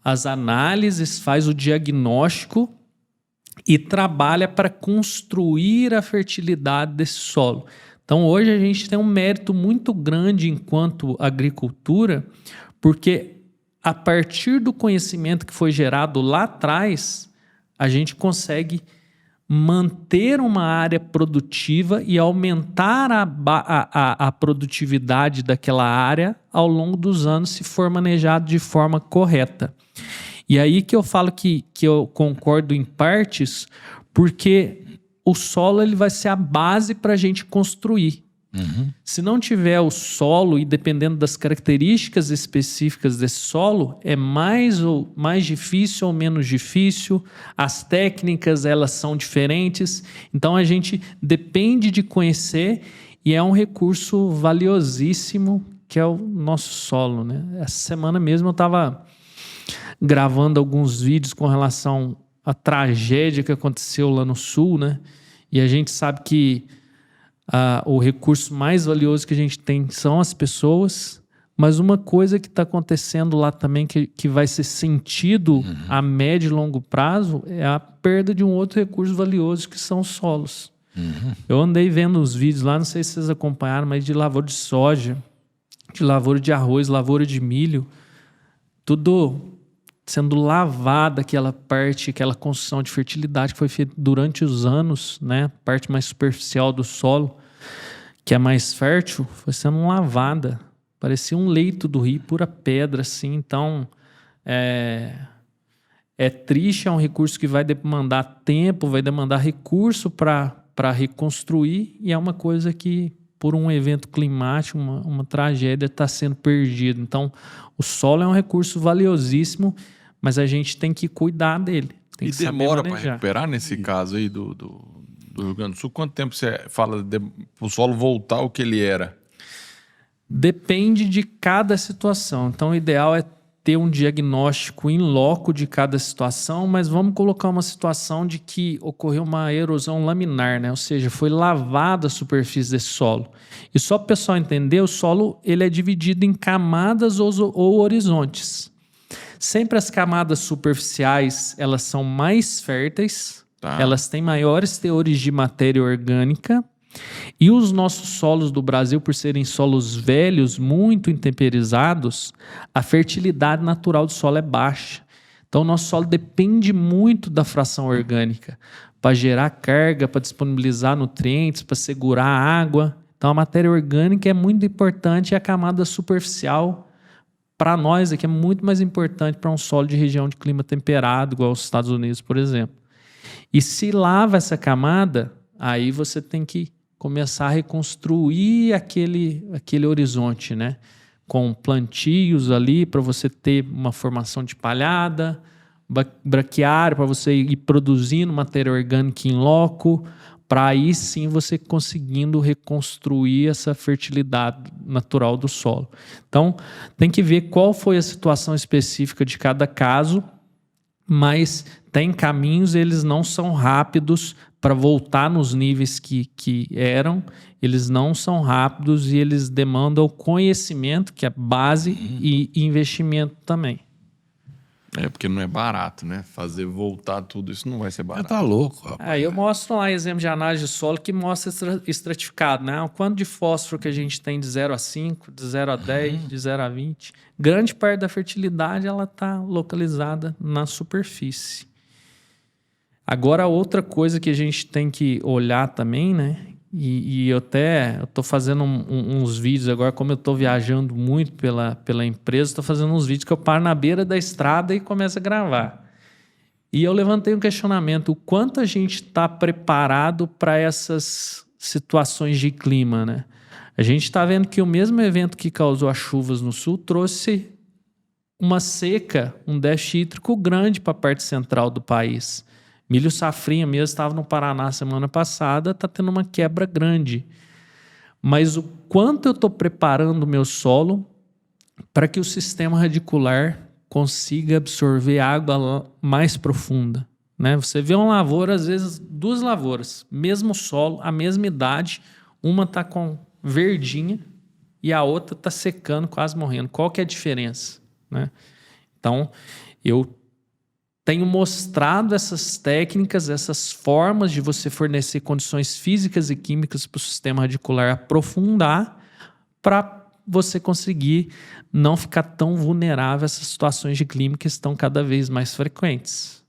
as análises, faz o diagnóstico e trabalha para construir a fertilidade desse solo. Então hoje a gente tem um mérito muito grande enquanto agricultura, porque a partir do conhecimento que foi gerado lá atrás, a gente consegue manter uma área produtiva e aumentar a produtividade daquela área ao longo dos anos, se for manejado de forma correta. E aí que eu falo que eu concordo em partes, porque o solo ele vai ser a base para a gente construir. Uhum. Se não tiver o solo, e dependendo das características específicas desse solo, é mais difícil ou menos difícil, as técnicas elas são diferentes, então a gente depende de conhecer e é um recurso valiosíssimo que é o nosso solo, né? Essa semana mesmo eu estava gravando alguns vídeos com relação à tragédia que aconteceu lá no sul, né? E a gente sabe que o recurso mais valioso que a gente tem são as pessoas, Mas uma coisa que está acontecendo lá também, que vai ser sentido a médio e longo prazo, é a perda de um outro recurso valioso, que são os solos. Eu andei vendo os vídeos lá, não sei se vocês acompanharam, mas de lavoura de soja, de lavoura de arroz, lavoura de milho, tudo sendo lavada, aquela parte, aquela construção de fertilidade que foi feita durante os anos, né? Parte mais superficial do solo, que é mais fértil, foi sendo lavada. Parecia um leito do rio, pura pedra, assim. Então, é triste, é um recurso que vai demandar tempo, vai demandar recurso para reconstruir, e é uma coisa que, por um evento climático, uma tragédia, está sendo perdido. Então, o solo é um recurso valiosíssimo, mas a gente tem que cuidar dele. Tem E que saber demora para manejar. recuperar nesse caso aí do Rio Grande do Sul? Quanto tempo você fala o solo voltar ao que ele era? Depende de cada situação. Então, o ideal é ter um diagnóstico in loco de cada situação, mas vamos colocar uma situação de que ocorreu uma erosão laminar, né? Ou seja, foi lavada a superfície desse solo. E só para o pessoal entender, o solo ele é dividido em camadas ou horizontes. Sempre as camadas superficiais, elas são mais férteis, elas têm maiores teores de matéria orgânica, e os nossos solos do Brasil, por serem solos velhos, muito intemperizados, a fertilidade natural do solo é baixa. Então, o nosso solo depende muito da fração orgânica para gerar carga, para disponibilizar nutrientes, para segurar a água. Então, a matéria orgânica é muito importante, e a camada superficial, para nós, aqui é muito mais importante para um solo de região de clima temperado, igual os Estados Unidos, por exemplo. E se lava essa camada, aí você tem que começar a reconstruir aquele horizonte, né? Com plantios ali para você ter uma formação de palhada, braquiário para você ir produzindo matéria orgânica em loco, para aí sim você conseguindo reconstruir essa fertilidade natural do solo. Então, tem que ver qual foi a situação específica de cada caso, mas tem caminhos, eles não são rápidos para voltar nos níveis que eram, eles não são rápidos e eles demandam conhecimento, que é base, e investimento também. Porque não é barato, né? Fazer voltar tudo isso não vai ser barato. Tá louco, rapaz. Aí eu mostro lá exemplo de análise de solo que mostra estratificado, né? O quanto de fósforo que a gente tem de 0 a 5, de 0 a 10, de 0 a 20. Grande parte da fertilidade ela está localizada na superfície. Agora, outra coisa que a gente tem que olhar também, né? E eu tô fazendo uns vídeos agora, como eu tô viajando muito pela empresa, tô fazendo uns vídeos que eu paro na beira da estrada e começo a gravar. E eu levantei um questionamento: o quanto a gente está preparado para essas situações de clima, né? A gente está vendo que o mesmo evento que causou as chuvas no sul trouxe uma seca, um déficit hídrico grande para a parte central do país. Milho safrinha mesmo, estava no Paraná semana passada, está tendo uma quebra grande. Mas o quanto eu estou preparando o meu solo para que o sistema radicular consiga absorver água mais profunda, né? Você vê uma lavoura, às vezes 2 lavouras, mesmo solo, a mesma idade, uma está com verdinha e a outra está secando, quase morrendo. Qual que é a diferença, né? Então, eu tenho mostrado essas técnicas, essas formas de você fornecer condições físicas e químicas para o sistema radicular aprofundar, para você conseguir não ficar tão vulnerável a essas situações de clima que estão cada vez mais frequentes.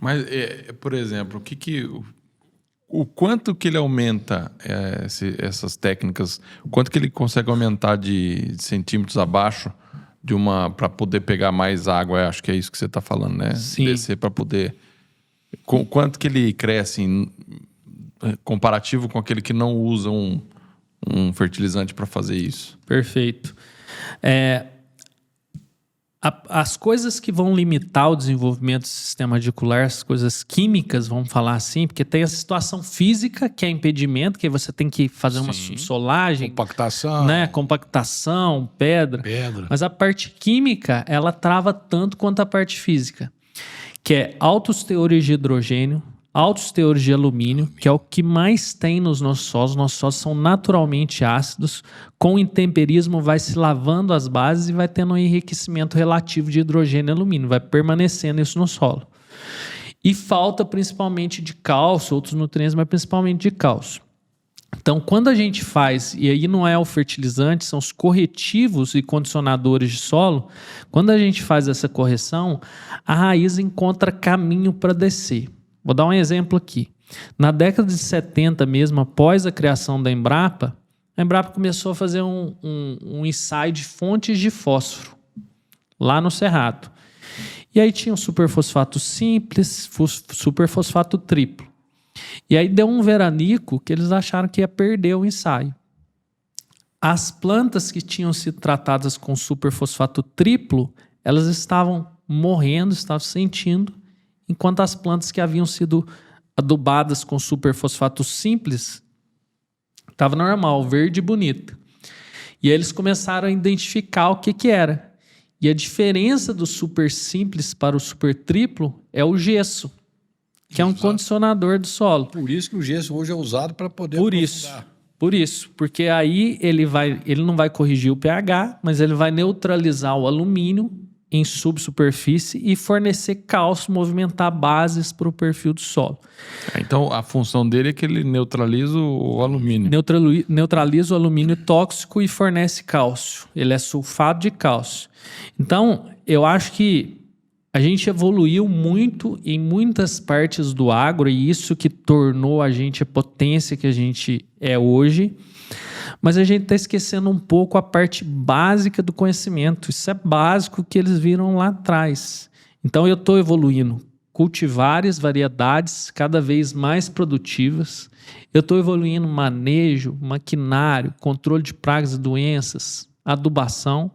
Mas, por exemplo, o quanto que ele aumenta essas técnicas, o quanto que ele consegue aumentar de centímetros abaixo para poder pegar mais água? Acho que é isso que você está falando, né? Sim. Descer para poder... Quanto que ele cresce comparativo com aquele que não usa um fertilizante para fazer isso? Perfeito. As coisas que vão limitar o desenvolvimento do sistema radicular, as coisas químicas, vamos falar assim, porque tem a situação física, que é impedimento, que você tem que fazer uma solagem, Compactação. né? Compactação, pedra. Mas a parte química, ela trava tanto quanto a parte física, que é altos teores de hidrogênio, altos teores de alumínio, que é o que mais tem nos nossos solos. Nossos solos são naturalmente ácidos, com o intemperismo vai se lavando as bases e vai tendo um enriquecimento relativo de hidrogênio e alumínio, vai permanecendo isso no solo. E falta principalmente de cálcio, outros nutrientes, mas principalmente de cálcio. Então, quando a gente faz, e aí não é o fertilizante, são os corretivos e condicionadores de solo, quando a gente faz essa correção, a raiz encontra caminho para descer. Vou dar um exemplo aqui. Na década de 70 mesmo, após a criação da Embrapa, a Embrapa começou a fazer um ensaio de fontes de fósforo, lá no Cerrado. E aí tinha o superfosfato simples, superfosfato triplo. E aí deu um veranico que eles acharam que ia perder o ensaio. As plantas que tinham sido tratadas com superfosfato triplo, elas estavam morrendo, estavam sentindo, enquanto as plantas que haviam sido adubadas com superfosfato simples estavam normal, verde e bonita. E aí eles começaram a identificar o que era. E a diferença do super simples para o super triplo é o gesso, que é um condicionador do solo. Por isso que o gesso hoje é usado para poder aprofundar. Por isso, porque aí ele não vai corrigir o pH, mas ele vai neutralizar o alumínio em subsuperfície e fornecer cálcio, movimentar bases para o perfil do solo. Então, a função dele é que ele neutraliza o alumínio. Neutraliza o alumínio tóxico e fornece cálcio. Ele é sulfato de cálcio. Então, eu acho que a gente evoluiu muito em muitas partes do agro e isso que tornou a gente a potência que a gente é hoje. Mas a gente está esquecendo um pouco a parte básica do conhecimento. Isso é básico que eles viram lá atrás. Então eu estou evoluindo cultivares, variedades cada vez mais produtivas. Eu estou evoluindo manejo, maquinário, controle de pragas e doenças, adubação.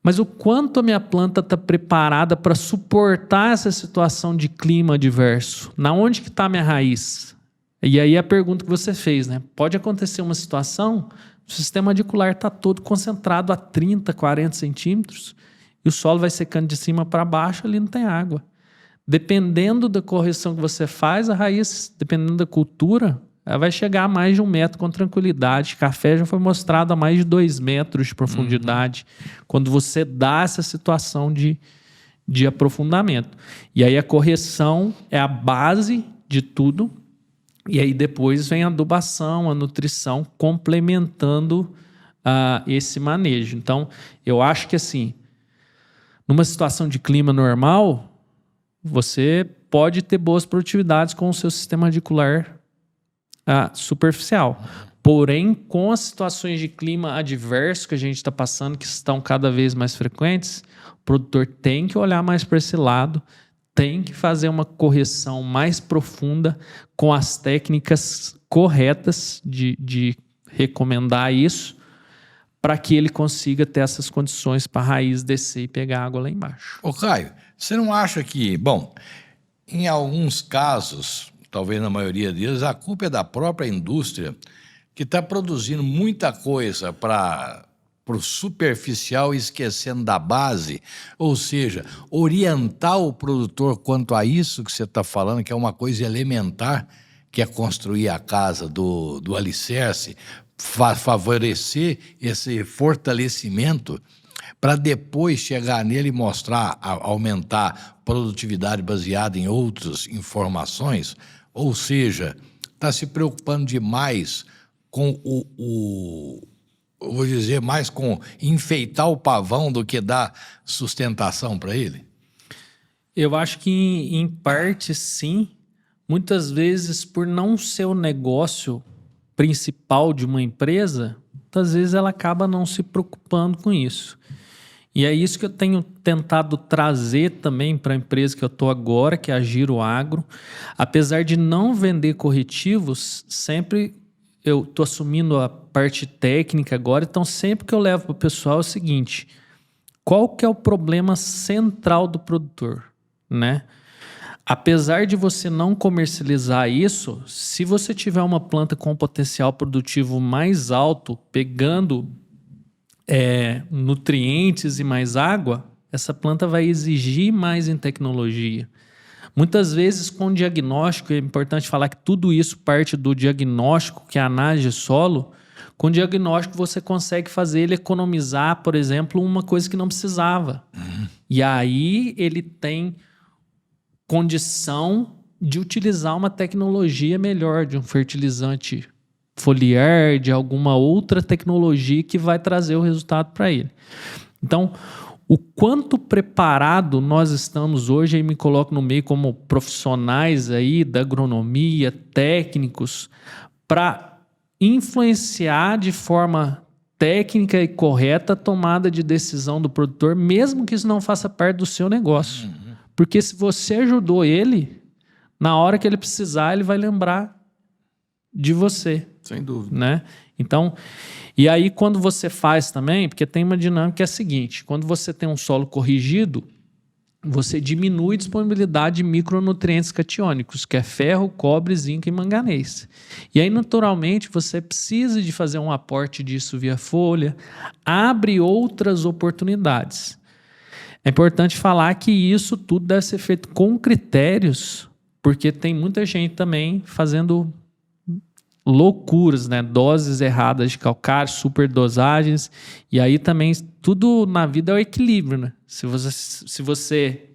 Mas o quanto a minha planta está preparada para suportar essa situação de clima adverso? Na onde que está a minha raiz? E aí a pergunta que você fez, né? Pode acontecer uma situação, o sistema radicular está todo concentrado a 30, 40 centímetros e o solo vai secando de cima para baixo, ali não tem água. Dependendo da correção que você faz, a raiz, dependendo da cultura, ela vai chegar a mais de 1 metro com tranquilidade. Café já foi mostrado a mais de 2 metros de profundidade, quando você dá essa situação de aprofundamento. E aí a correção é a base de tudo. E aí depois vem a adubação, a nutrição, complementando esse manejo. Então, eu acho que assim, numa situação de clima normal, você pode ter boas produtividades com o seu sistema radicular superficial. Porém, com as situações de clima adverso que a gente está passando, que estão cada vez mais frequentes, o produtor tem que olhar mais para esse lado, tem que fazer uma correção mais profunda com as técnicas corretas de recomendar isso para que ele consiga ter essas condições para a raiz descer e pegar água lá embaixo. Ô Caio, você não acha que, bom, em alguns casos, talvez na maioria deles, a culpa é da própria indústria que está produzindo muita coisa para o superficial, esquecendo da base, ou seja, orientar o produtor quanto a isso que você está falando, que é uma coisa elementar, que é construir a casa do alicerce, favorecer esse fortalecimento para depois chegar nele e mostrar, aumentar produtividade baseada em outras informações, ou seja, está se preocupando demais com vou dizer, mais com enfeitar o pavão do que dar sustentação para ele? Eu acho que, em parte, sim. Muitas vezes, por não ser o negócio principal de uma empresa, muitas vezes ela acaba não se preocupando com isso. E é isso que eu tenho tentado trazer também para a empresa que eu estou agora, que é a Giro Agro. Apesar de não vender corretivos, sempre eu estou assumindo a parte técnica agora, então sempre que eu levo para o pessoal é o seguinte: qual que é o problema central do produtor, né? Apesar de você não comercializar isso, se você tiver uma planta com potencial produtivo mais alto, pegando nutrientes e mais água, essa planta vai exigir mais em tecnologia. Muitas vezes com diagnóstico, é importante falar que tudo isso parte do diagnóstico, que é a análise de solo. Com diagnóstico você consegue fazer ele economizar, por exemplo, uma coisa que não precisava. E aí ele tem condição de utilizar uma tecnologia melhor, de um fertilizante foliar, de alguma outra tecnologia que vai trazer o resultado para ele. Então, o quanto preparado nós estamos hoje, aí me coloco no meio como profissionais aí da agronomia, técnicos, para influenciar de forma técnica e correta a tomada de decisão do produtor, mesmo que isso não faça parte do seu negócio. Porque se você ajudou ele, na hora que ele precisar, ele vai lembrar de você. Sem dúvida. Né? Então, e aí quando você faz também, porque tem uma dinâmica que é a seguinte, quando você tem um solo corrigido, você diminui a disponibilidade de micronutrientes catiônicos, que é ferro, cobre, zinco e manganês. E aí, naturalmente, você precisa de fazer um aporte disso via folha, abre outras oportunidades. É importante falar que isso tudo deve ser feito com critérios, porque tem muita gente também fazendo loucuras, né? Doses erradas de calcário, superdosagens, e aí também tudo na vida é o equilíbrio, né? Se você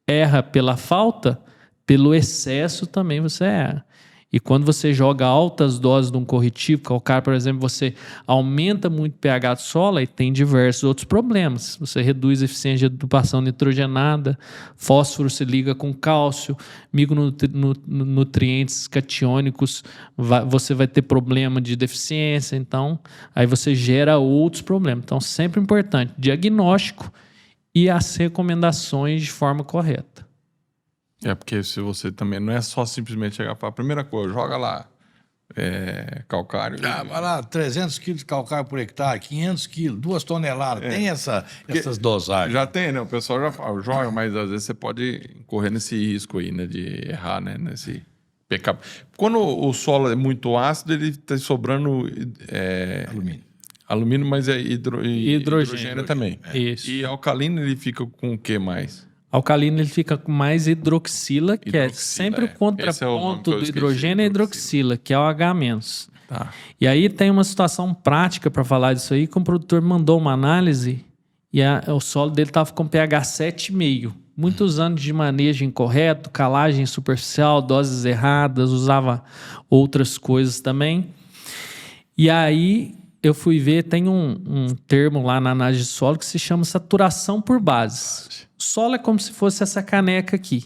erra pela falta, pelo excesso também você erra. E quando você joga altas doses de um corretivo, calcário, por exemplo, você aumenta muito o pH do solo e tem diversos outros problemas. Você reduz a eficiência de adubação nitrogenada, fósforo se liga com cálcio, micronutrientes catiônicos, você vai ter problema de deficiência, então aí você gera outros problemas. Então, sempre importante, diagnóstico e as recomendações de forma correta. É porque se você também não é só simplesmente chegar para a primeira coisa, joga lá calcário. Vai lá, 300 quilos de calcário por hectare, 500 quilos, 2 toneladas. Tem essas dosagens. Já tem, né? O pessoal já fala, joga, mas às vezes você pode correr nesse risco aí, né? De errar, né? Nesse pecado. Quando o solo é muito ácido, ele está sobrando alumínio, mas é hidrogênio também. Isso. E alcalino ele fica com o que mais? Alcalino ele fica com mais hidroxila, que é sempre o contraponto do hidrogênio, é hidroxila, que é o H-. Tá. E aí tem uma situação prática para falar disso aí, que o produtor mandou uma análise e o solo dele estava com pH 7,5. Muitos anos de manejo incorreto, calagem superficial, doses erradas, usava outras coisas também. E aí eu fui ver, tem um termo lá na análise de solo que se chama saturação por bases. O solo é como se fosse essa caneca aqui,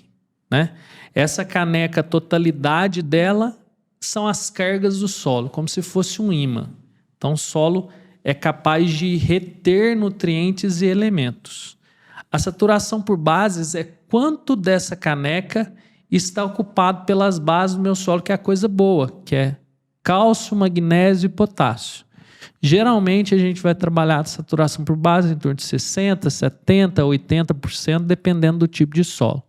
né? Essa caneca, a totalidade dela são as cargas do solo, como se fosse um ímã. Então, o solo é capaz de reter nutrientes e elementos. A saturação por bases é quanto dessa caneca está ocupado pelas bases do meu solo, que é a coisa boa, que é cálcio, magnésio e potássio. Geralmente a gente vai trabalhar a saturação por base em torno de 60%, 70%, 80%, dependendo do tipo de solo.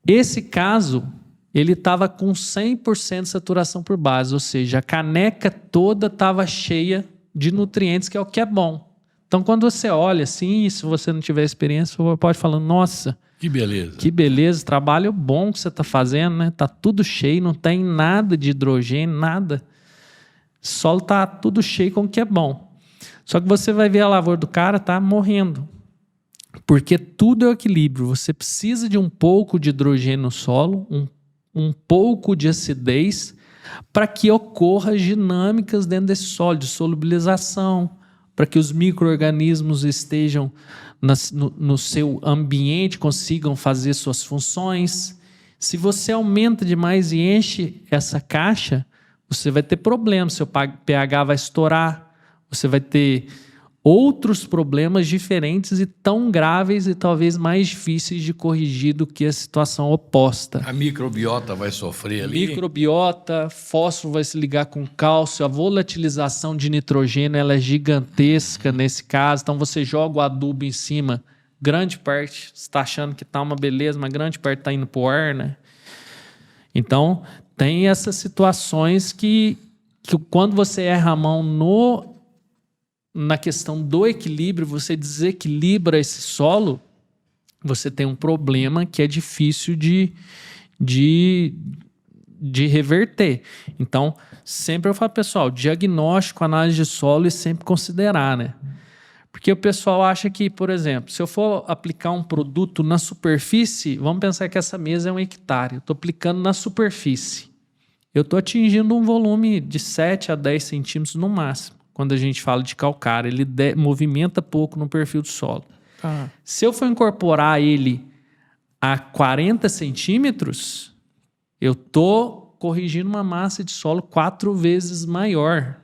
Esse caso, ele estava com 100% de saturação por base, ou seja, a caneca toda estava cheia de nutrientes, que é o que é bom. Então, quando você olha assim, se você não tiver experiência, você pode falar, nossa, que beleza. Que beleza, trabalho bom que você está fazendo, né? Tá tudo cheio, não tem nada de hidrogênio, nada. O solo está tudo cheio com o que é bom. Só que você vai ver a lavoura do cara tá morrendo. Porque tudo é o equilíbrio. Você precisa de um pouco de hidrogênio no solo, um pouco de acidez, para que ocorra dinâmicas dentro desse solo, de solubilização, para que os micro-organismos estejam no seu ambiente, consigam fazer suas funções. Se você aumenta demais e enche essa caixa, você vai ter problemas, seu pH vai estourar, você vai ter outros problemas diferentes e tão graves e talvez mais difíceis de corrigir do que a situação oposta. A microbiota vai sofrer ali. Microbiota, fósforo vai se ligar com cálcio, a volatilização de nitrogênio ela é gigantesca nesse caso, então você joga o adubo em cima, grande parte, você está achando que está uma beleza, mas grande parte está indo para o ar, né? Então, tem essas situações que quando você erra a mão na questão do equilíbrio, você desequilibra esse solo, você tem um problema que é difícil de reverter. Então, sempre eu falo, pessoal, diagnóstico, análise de solo e sempre considerar, né? Porque o pessoal acha que, por exemplo, se eu for aplicar um produto na superfície, vamos pensar que essa mesa é 1 hectare, eu estou aplicando na superfície. Eu estou atingindo um volume de 7 a 10 centímetros no máximo. Quando a gente fala de calcário, ele movimenta pouco no perfil do solo. Se eu for incorporar ele a 40 centímetros, eu estou corrigindo uma massa de solo 4 vezes maior.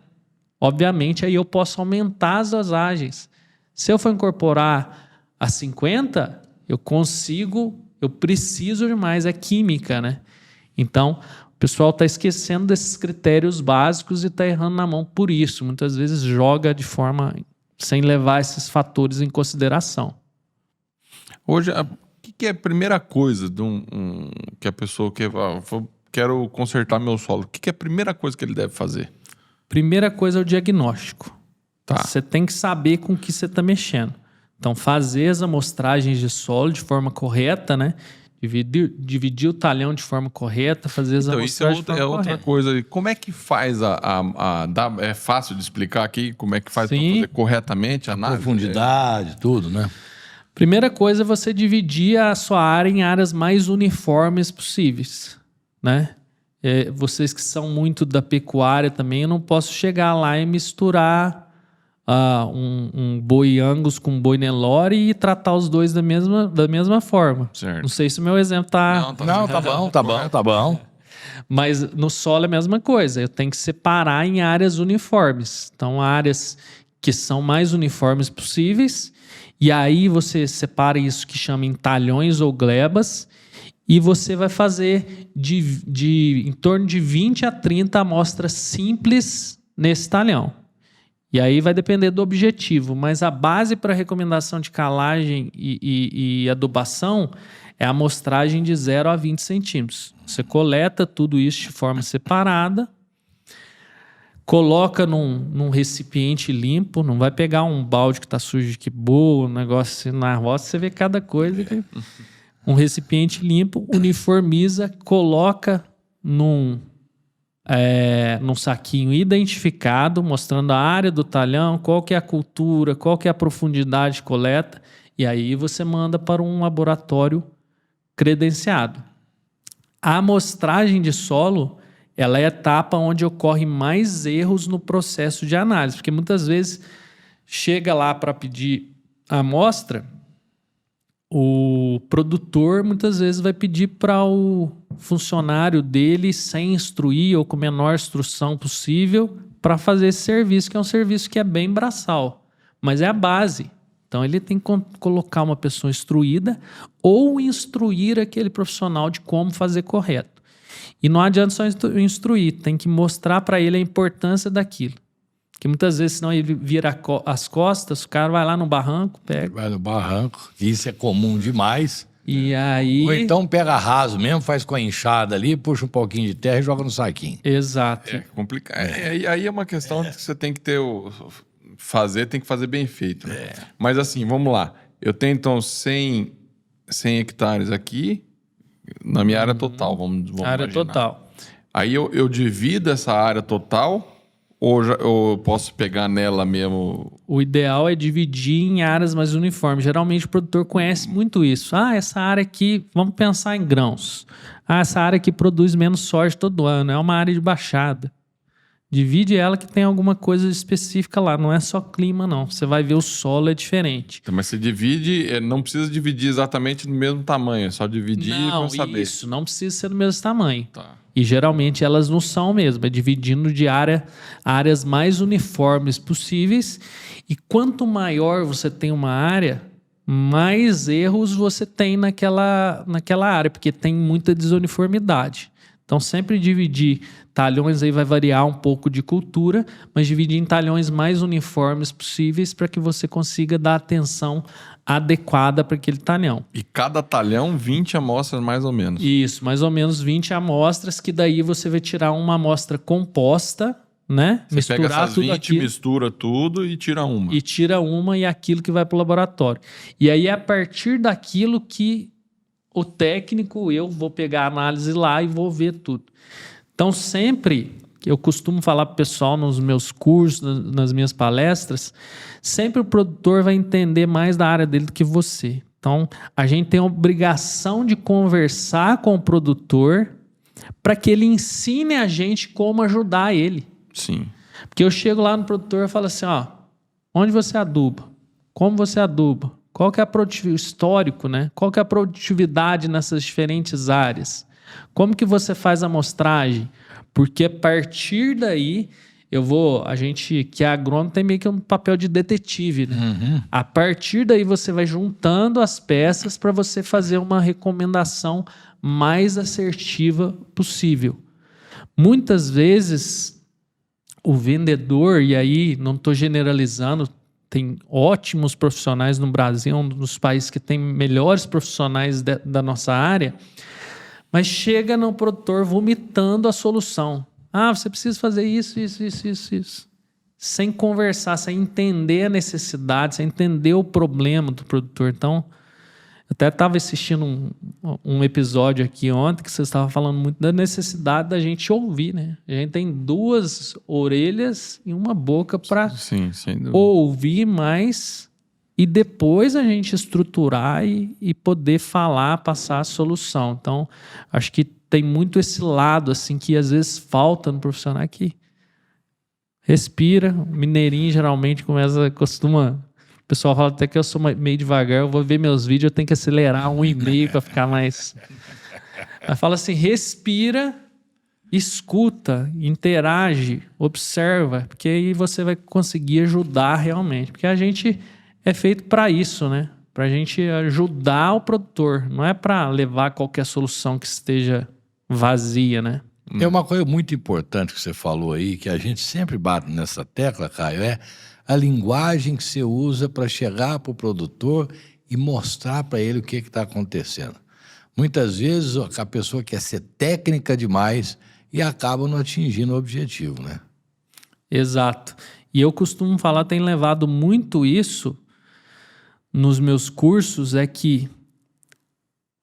Obviamente, aí eu posso aumentar as dosagens. Se eu for incorporar a 50, eu preciso de mais, é química, né? Então, o pessoal está esquecendo desses critérios básicos e está errando na mão por isso. Muitas vezes joga de forma sem levar esses fatores em consideração. Hoje, o que é a primeira coisa que a pessoa quero consertar meu solo? O que é a primeira coisa que ele deve fazer? Primeira coisa é o diagnóstico. Tá. Você tem que saber com o que você está mexendo. Então, fazer as amostragens de solo de forma correta, né? Dividir o talhão de forma correta, fazer as amostragens de forma correta. Outra coisa. Como é que faz é fácil de explicar aqui como é que faz para fazer corretamente a análise? Profundidade, tudo, né? Primeira coisa é você dividir a sua área em áreas mais uniformes possíveis, né? Vocês que são muito da pecuária também, eu não posso chegar lá e misturar um boi Angus com um boi Nelore e tratar os dois da mesma forma. Certo. Não sei se o meu exemplo tá... Tá bom. Mas no solo é a mesma coisa. Eu tenho que separar em áreas uniformes. Então, áreas que são mais uniformes possíveis. E aí você separa isso que chama em talhões ou glebas. E você vai fazer em torno de 20 a 30 amostras simples nesse talhão. E aí vai depender do objetivo. Mas a base para recomendação de calagem e adubação é a amostragem de 0 a 20 centímetros. Você coleta tudo isso de forma separada, coloca num recipiente limpo, não vai pegar um balde que está sujo, que boa, um negócio assim, na roça você vê cada coisa. Um recipiente limpo, uniformiza, coloca num saquinho identificado, mostrando a área do talhão, qual que é a cultura, qual que é a profundidade de coleta, e aí você manda para um laboratório credenciado. A amostragem de solo, ela é a etapa onde ocorre mais erros no processo de análise, porque muitas vezes chega lá para pedir a amostra, o produtor muitas vezes vai pedir para o funcionário dele, sem instruir ou com a menor instrução possível, para fazer esse serviço, que é um serviço que é bem braçal, mas é a base. Então ele tem que colocar uma pessoa instruída ou instruir aquele profissional de como fazer correto. E não adianta só instruir, tem que mostrar para ele a importância daquilo. Porque muitas vezes, senão ele vira as costas, o cara vai lá no barranco, pega. Vai no barranco, isso é comum demais. E aí... Ou então pega raso mesmo, faz com a enxada ali, puxa um pouquinho de terra e joga no saquinho. Exato. É complicado. Aí é uma questão que você tem que tem que fazer bem feito. Né? Mas assim, vamos lá. Eu tenho então 100 hectares aqui na minha área total, vamos área imaginar. total. Aí eu divido essa área total ou eu posso pegar nela mesmo? O ideal é dividir em áreas mais uniformes. Geralmente o produtor conhece muito isso. Essa área aqui, vamos pensar em grãos. Essa área aqui produz menos soja todo ano, é uma área de baixada. Divide ela que tem alguma coisa específica lá, não é só clima não. Você vai ver o solo é diferente. Então, mas você divide, não precisa dividir exatamente no mesmo tamanho, é só dividir para saber. Isso, não precisa ser do mesmo tamanho. Tá. E geralmente elas não são mesmo, é dividindo de áreas mais uniformes possíveis. E quanto maior você tem uma área, mais erros você tem naquela área, porque tem muita desuniformidade. Então sempre dividir talhões, aí vai variar um pouco de cultura, mas dividir em talhões mais uniformes possíveis para que você consiga dar atenção adequada para aquele talhão. E cada talhão, 20 amostras mais ou menos. Isso, mais ou menos 20 amostras, que daí você vai tirar uma amostra composta, né? Você Misturar pega essas tudo 20, aquilo. mistura tudo e tira uma. E tira uma e aquilo que vai para o laboratório. E aí é a partir daquilo que o técnico, eu vou pegar a análise lá e vou ver tudo. Então sempre, eu costumo falar para o pessoal nos meus cursos, nas minhas palestras, sempre o produtor vai entender mais da área dele do que você. Então a gente tem a obrigação de conversar com o produtor para que ele ensine a gente como ajudar ele. Sim. Porque eu chego lá no produtor e falo assim, ó, onde você aduba? Como você aduba? Qual que é o histórico, né? Qual que é a produtividade nessas diferentes áreas? Como que você faz a amostragem? Porque a partir daí, a gente que é agrônomo tem meio que um papel de detetive, né? Uhum. A partir daí você vai juntando as peças para você fazer uma recomendação mais assertiva possível. Muitas vezes o vendedor, e aí não estou generalizando, tem ótimos profissionais no Brasil, um dos países que tem melhores profissionais da nossa área, mas chega no produtor vomitando a solução. Ah, você precisa fazer isso. Sem conversar, sem entender a necessidade, sem entender o problema do produtor. Então, eu até estava assistindo um episódio aqui ontem que você estava falando muito da necessidade da gente ouvir, né? A gente tem 2 orelhas e uma boca para ouvir mais e depois a gente estruturar e poder falar, passar a solução. Então, acho que tem muito esse lado assim que às vezes falta no profissional que respira. O mineirinho geralmente costuma... O pessoal fala até que eu sou meio devagar, eu vou ver meus vídeos, eu tenho que acelerar 1,5 para ficar mais... Mas fala assim, respira, escuta, interage, observa, porque aí você vai conseguir ajudar realmente. Porque a gente é feito para isso, né? Para a gente ajudar o produtor, não é para levar qualquer solução que esteja vazia, né? É uma coisa muito importante que você falou aí, que a gente sempre bate nessa tecla, Caio, é a linguagem que você usa para chegar para o produtor e mostrar para ele o que está acontecendo. Muitas vezes a pessoa quer ser técnica demais e acaba não atingindo o objetivo, né? Exato. E eu costumo falar, tem levado muito isso nos meus cursos, é que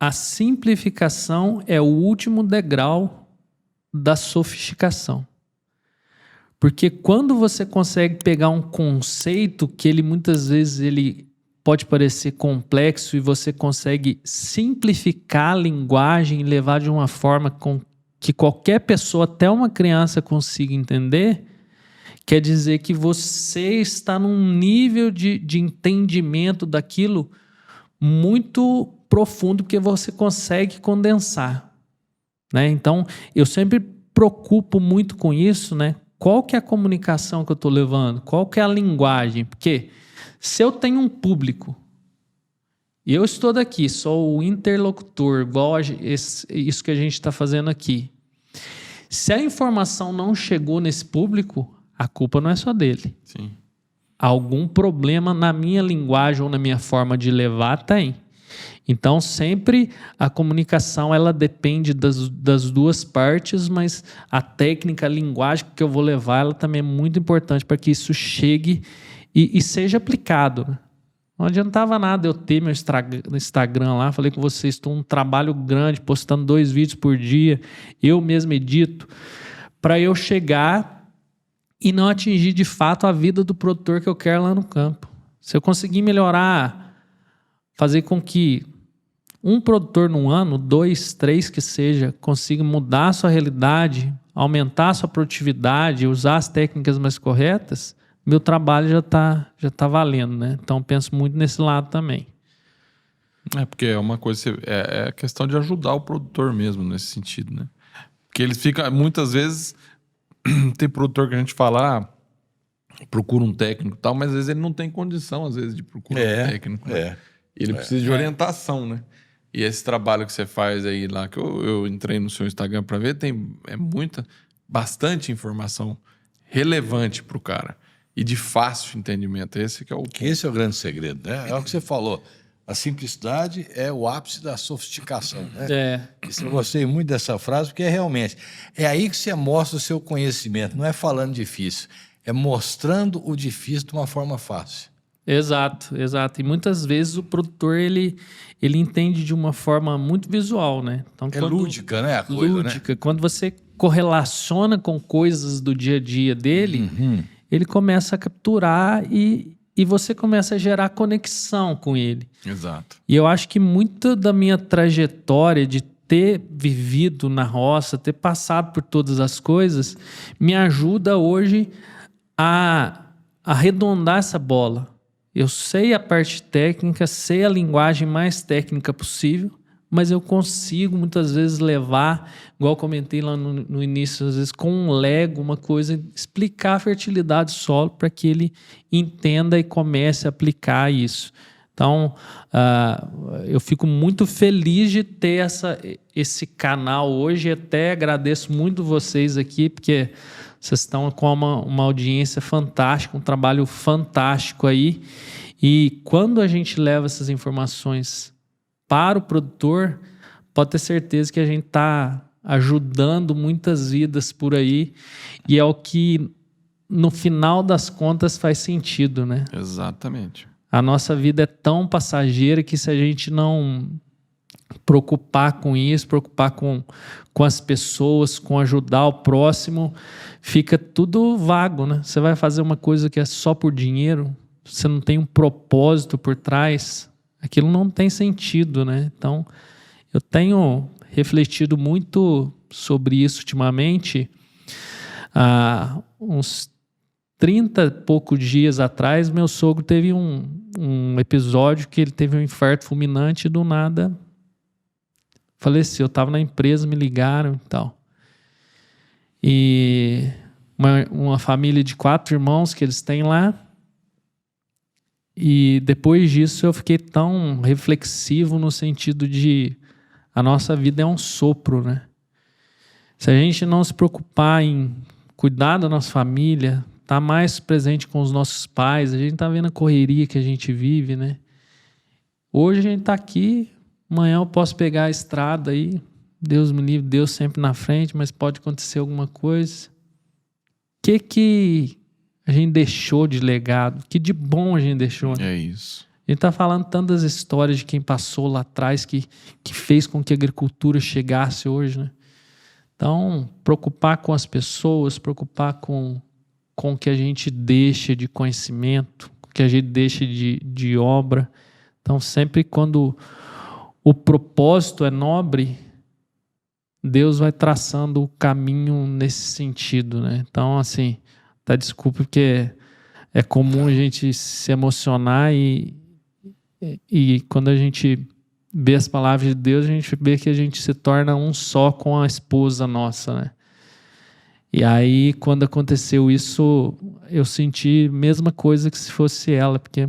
a simplificação é o último degrau da sofisticação. Porque quando você consegue pegar um conceito que ele muitas vezes ele pode parecer complexo e você consegue simplificar a linguagem e levar de uma forma com que qualquer pessoa, até uma criança, consiga entender, quer dizer que você está num nível de entendimento daquilo muito profundo, porque você consegue condensar, né? Então, eu sempre preocupo muito com isso, né? Qual que é a comunicação que eu estou levando? Qual que é a linguagem? Porque se eu tenho um público e eu estou daqui, sou o interlocutor, igual isso que a gente está fazendo aqui. Se a informação não chegou nesse público, a culpa não é só dele. Sim. Algum problema na minha linguagem ou na minha forma de levar tem. Então, sempre a comunicação ela depende das 2 partes, mas a técnica, a linguagem que eu vou levar, ela também é muito importante para que isso chegue e seja aplicado. Não adiantava nada eu ter meu Instagram lá, falei com vocês, estou um trabalho grande, postando 2 vídeos por dia, eu mesmo edito, para eu chegar e não atingir de fato a vida do produtor que eu quero lá no campo. Se eu conseguir melhorar, fazer com que um produtor num ano, 2, 3 que seja, consiga mudar a sua realidade, aumentar a sua produtividade, usar as técnicas mais corretas, meu trabalho já tá valendo, né? Então penso muito nesse lado também. É porque é uma coisa, é questão de ajudar o produtor mesmo nesse sentido, né? Porque eles ficam, muitas vezes, tem produtor que a gente fala, procura um técnico e tal, mas às vezes ele não tem condição, às vezes, de procurar um técnico. Né? Ele precisa de orientação, né? E esse trabalho que você faz aí lá, que eu entrei no seu Instagram para ver, tem bastante informação relevante para o cara e de fácil entendimento. Esse é o grande segredo, né? É o que você falou. A simplicidade é o ápice da sofisticação, né? É. Isso, eu gostei muito dessa frase, porque realmente é aí que você mostra o seu conhecimento, não é falando difícil, é mostrando o difícil de uma forma fácil. Exato, exato. E muitas vezes o produtor, ele entende de uma forma muito visual, né? Então, É lúdica, né, a coisa, lúdica. né? Quando você correlaciona com coisas do dia a dia dele, ele começa a capturar e você começa a gerar conexão com ele. Exato. E eu acho que muito da minha trajetória de ter vivido na roça, ter passado por todas as coisas, me ajuda hoje a arredondar essa bola. Eu sei a parte técnica, sei a linguagem mais técnica possível, mas eu consigo muitas vezes levar, igual comentei lá no início, às vezes com um Lego, uma coisa, explicar a fertilidade do solo para que ele entenda e comece a aplicar isso. Então, eu fico muito feliz de ter esse canal hoje, e até agradeço muito vocês aqui, porque vocês estão com uma audiência fantástica, um trabalho fantástico aí. E quando a gente leva essas informações para o produtor, pode ter certeza que a gente está ajudando muitas vidas por aí. E é o que, no final das contas, faz sentido, né? Exatamente. A nossa vida é tão passageira que se a gente não preocupar com isso, preocupar com as pessoas, com ajudar o próximo, fica tudo vago, né? Você vai fazer uma coisa que é só por dinheiro, você não tem um propósito por trás, aquilo não tem sentido, né? Então, eu tenho refletido muito sobre isso ultimamente. Uns 30 e poucos dias atrás, meu sogro teve um episódio que ele teve um infarto fulminante e do nada faleceu. Eu estava na empresa, me ligaram e tal. E uma família de 4 irmãos que eles têm lá. E depois disso eu fiquei tão reflexivo no sentido de a nossa vida é um sopro, né? Se a gente não se preocupar em cuidar da nossa família, estar mais presente com os nossos pais, a gente está vendo a correria que a gente vive, né? Hoje a gente está aqui, amanhã eu posso pegar a estrada aí, Deus me livre, Deus sempre na frente, mas pode acontecer alguma coisa. O que a gente deixou de legado? Que de bom a gente deixou? É isso. A gente está falando tantas histórias de quem passou lá atrás, que fez com que a agricultura chegasse hoje, né? Então, preocupar com as pessoas, preocupar com o que a gente deixa de conhecimento, com o que a gente deixa de obra. Então, sempre quando o propósito é nobre, Deus vai traçando o caminho nesse sentido, né? Então, assim, tá, desculpa, porque é comum a gente se emocionar e quando a gente vê as palavras de Deus, a gente vê que a gente se torna um só com a esposa nossa, né? E aí, quando aconteceu isso, eu senti a mesma coisa que se fosse ela, porque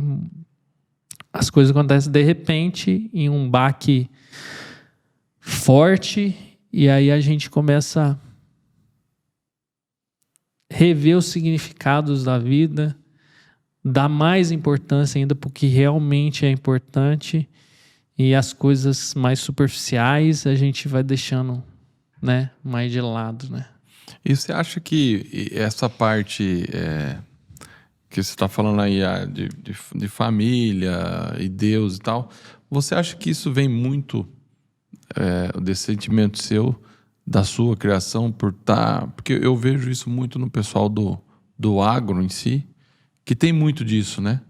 as coisas acontecem de repente, em um baque forte, e aí a gente começa a rever os significados da vida, dar mais importância ainda para o que realmente é importante, e as coisas mais superficiais a gente vai deixando, né, mais de lado, né? E você acha que essa parte que você está falando aí de família e Deus e tal, você acha que isso vem muito desse sentimento seu, da sua criação, porque eu vejo isso muito no pessoal do agro em si, que tem muito disso, né?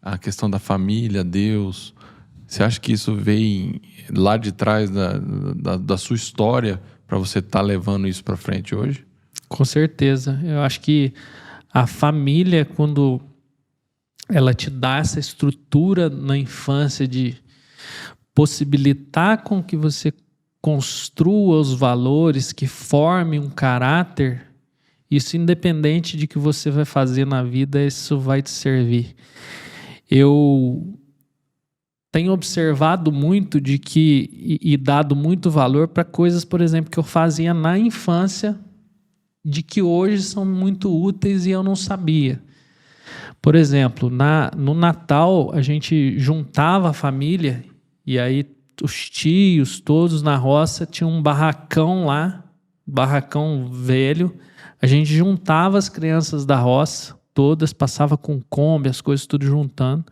A questão da família, Deus. Você acha que isso vem lá de trás da sua história para você estar levando isso para frente hoje? Com certeza. Eu acho que a família, quando ela te dá essa estrutura na infância de possibilitar com que você construa os valores que formem um caráter, isso independente de que você vai fazer na vida, isso vai te servir. Eu tenho observado muito de que e dado muito valor para coisas, por exemplo, que eu fazia na infância, de que hoje são muito úteis e eu não sabia. Por exemplo, no Natal a gente juntava a família e aí os tios todos na roça tinham um barracão lá, barracão velho. A gente juntava as crianças da roça todas, passava com Kombi, as coisas tudo juntando,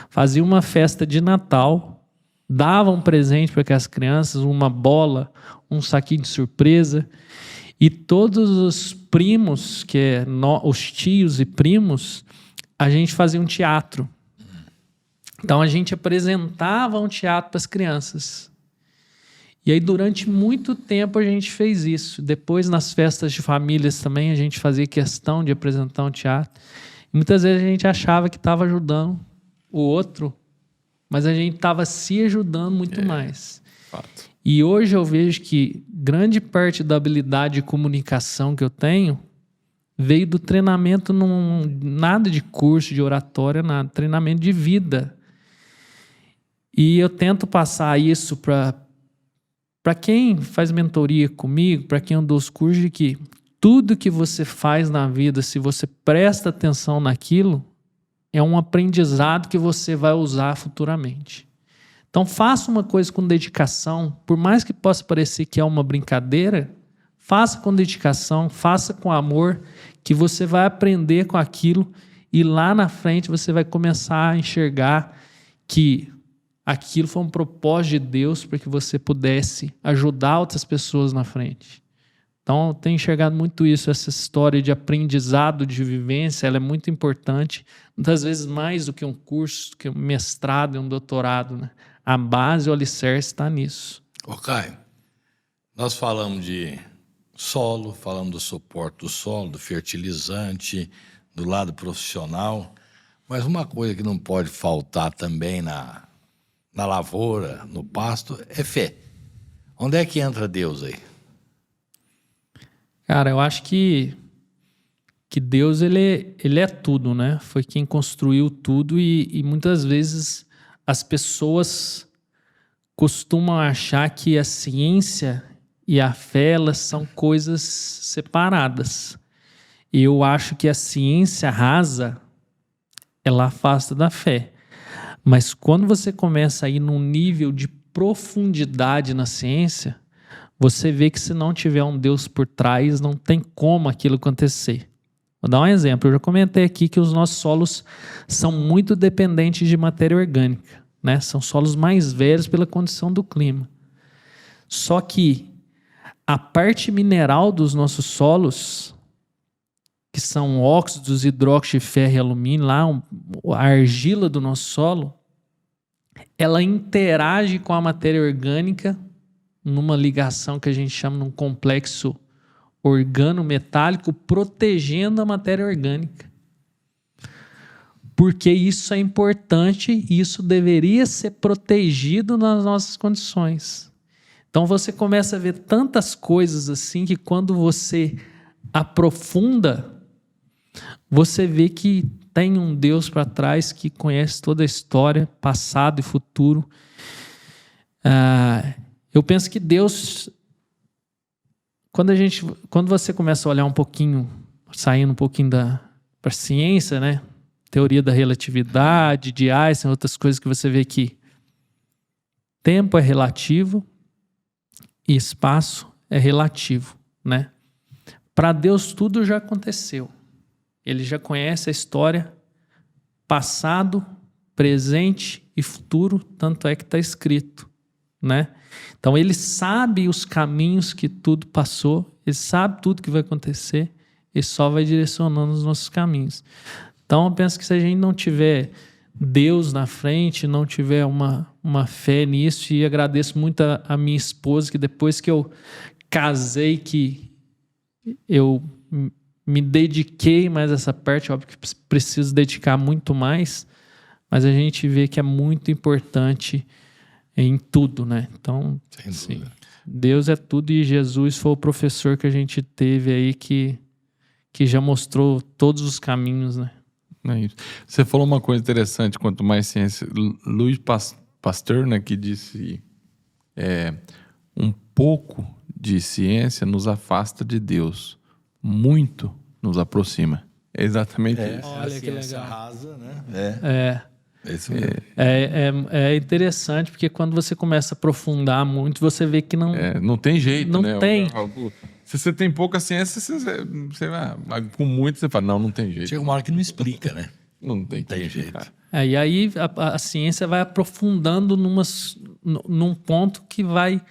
fazia uma festa de Natal, dava um presente para aquelas crianças, uma bola, um saquinho de surpresa, e todos os primos, os tios e primos, a gente fazia um teatro. Então a gente apresentava um teatro para as crianças. E aí durante muito tempo a gente fez isso. Depois nas festas de famílias também a gente fazia questão de apresentar um teatro. E muitas vezes a gente achava que estava ajudando o outro, mas a gente estava se ajudando muito mais. Fato. E hoje eu vejo que grande parte da habilidade de comunicação que eu tenho veio do treinamento, nada de curso de oratória, nada, treinamento de vida. E eu tento passar isso para quem faz mentoria comigo, para quem eu dou os cursos, de que tudo que você faz na vida, se você presta atenção naquilo, é um aprendizado que você vai usar futuramente. Então faça uma coisa com dedicação, por mais que possa parecer que é uma brincadeira, faça com dedicação, faça com amor, que você vai aprender com aquilo e lá na frente você vai começar a enxergar que aquilo foi um propósito de Deus para que você pudesse ajudar outras pessoas na frente. Então, eu tenho enxergado muito isso, essa história de aprendizado, de vivência, ela é muito importante, muitas vezes mais do que um curso, que um mestrado e um doutorado, né? A base, o alicerce está nisso. Ô Caio, nós falamos de solo, falamos do suporte do solo, do fertilizante, do lado profissional, mas uma coisa que não pode faltar também na lavoura, no pasto, é fé. Onde é que entra Deus aí? Cara, eu acho que Deus ele é tudo, né? Foi quem construiu tudo e muitas vezes as pessoas costumam achar que a ciência e a fé elas são coisas separadas. E eu acho que a ciência rasa ela afasta da fé. Mas quando você começa a ir num nível de profundidade na ciência, você vê que se não tiver um Deus por trás, não tem como aquilo acontecer. Vou dar um exemplo. Eu já comentei aqui que os nossos solos são muito dependentes de matéria orgânica, né? São solos mais velhos pela condição do clima. Só que a parte mineral dos nossos solos, que são óxidos, hidróxido de ferro e alumínio, lá a argila do nosso solo, ela interage com a matéria orgânica numa ligação que a gente chama de um complexo organometálico, protegendo a matéria orgânica. Porque isso é importante e isso deveria ser protegido nas nossas condições. Então você começa a ver tantas coisas assim que quando você aprofunda, você vê que tem um Deus para trás que conhece toda a história, passado e futuro. Eu penso que Deus, quando você começa a olhar um pouquinho, saindo um pouquinho para a ciência, né? Teoria da relatividade, de Einstein, outras coisas que você vê que tempo é relativo e espaço é relativo, né? Para Deus tudo já aconteceu. Ele já conhece a história, passado, presente e futuro, tanto é que está escrito, né? Então ele sabe os caminhos que tudo passou, ele sabe tudo que vai acontecer, ele só vai direcionando os nossos caminhos. Então eu penso que se a gente não tiver Deus na frente, não tiver uma fé nisso, e agradeço muito a minha esposa, que depois que eu casei, que eu me dediquei mais a essa parte, óbvio que preciso dedicar muito mais, mas a gente vê que é muito importante em tudo, né? Então, sim, Deus é tudo e Jesus foi o professor que a gente teve aí que já mostrou todos os caminhos, né? É isso. Você falou uma coisa interessante, quanto mais ciência. Louis Pasteur, né, que disse um pouco de ciência nos afasta de Deus, muito nos aproxima. É exatamente isso. Olha a que ciência legal. rasa, né? É isso mesmo. É interessante porque quando você começa a aprofundar muito, você vê que não... Não tem jeito, Não né? O tem. cara fala, "Pô, se você tem pouca ciência, você vai. Mas com muito, você fala, não tem jeito. Chega uma hora que não explica, né? Não tem, Tem como jeito. explicar. E aí a ciência vai aprofundando num ponto que vai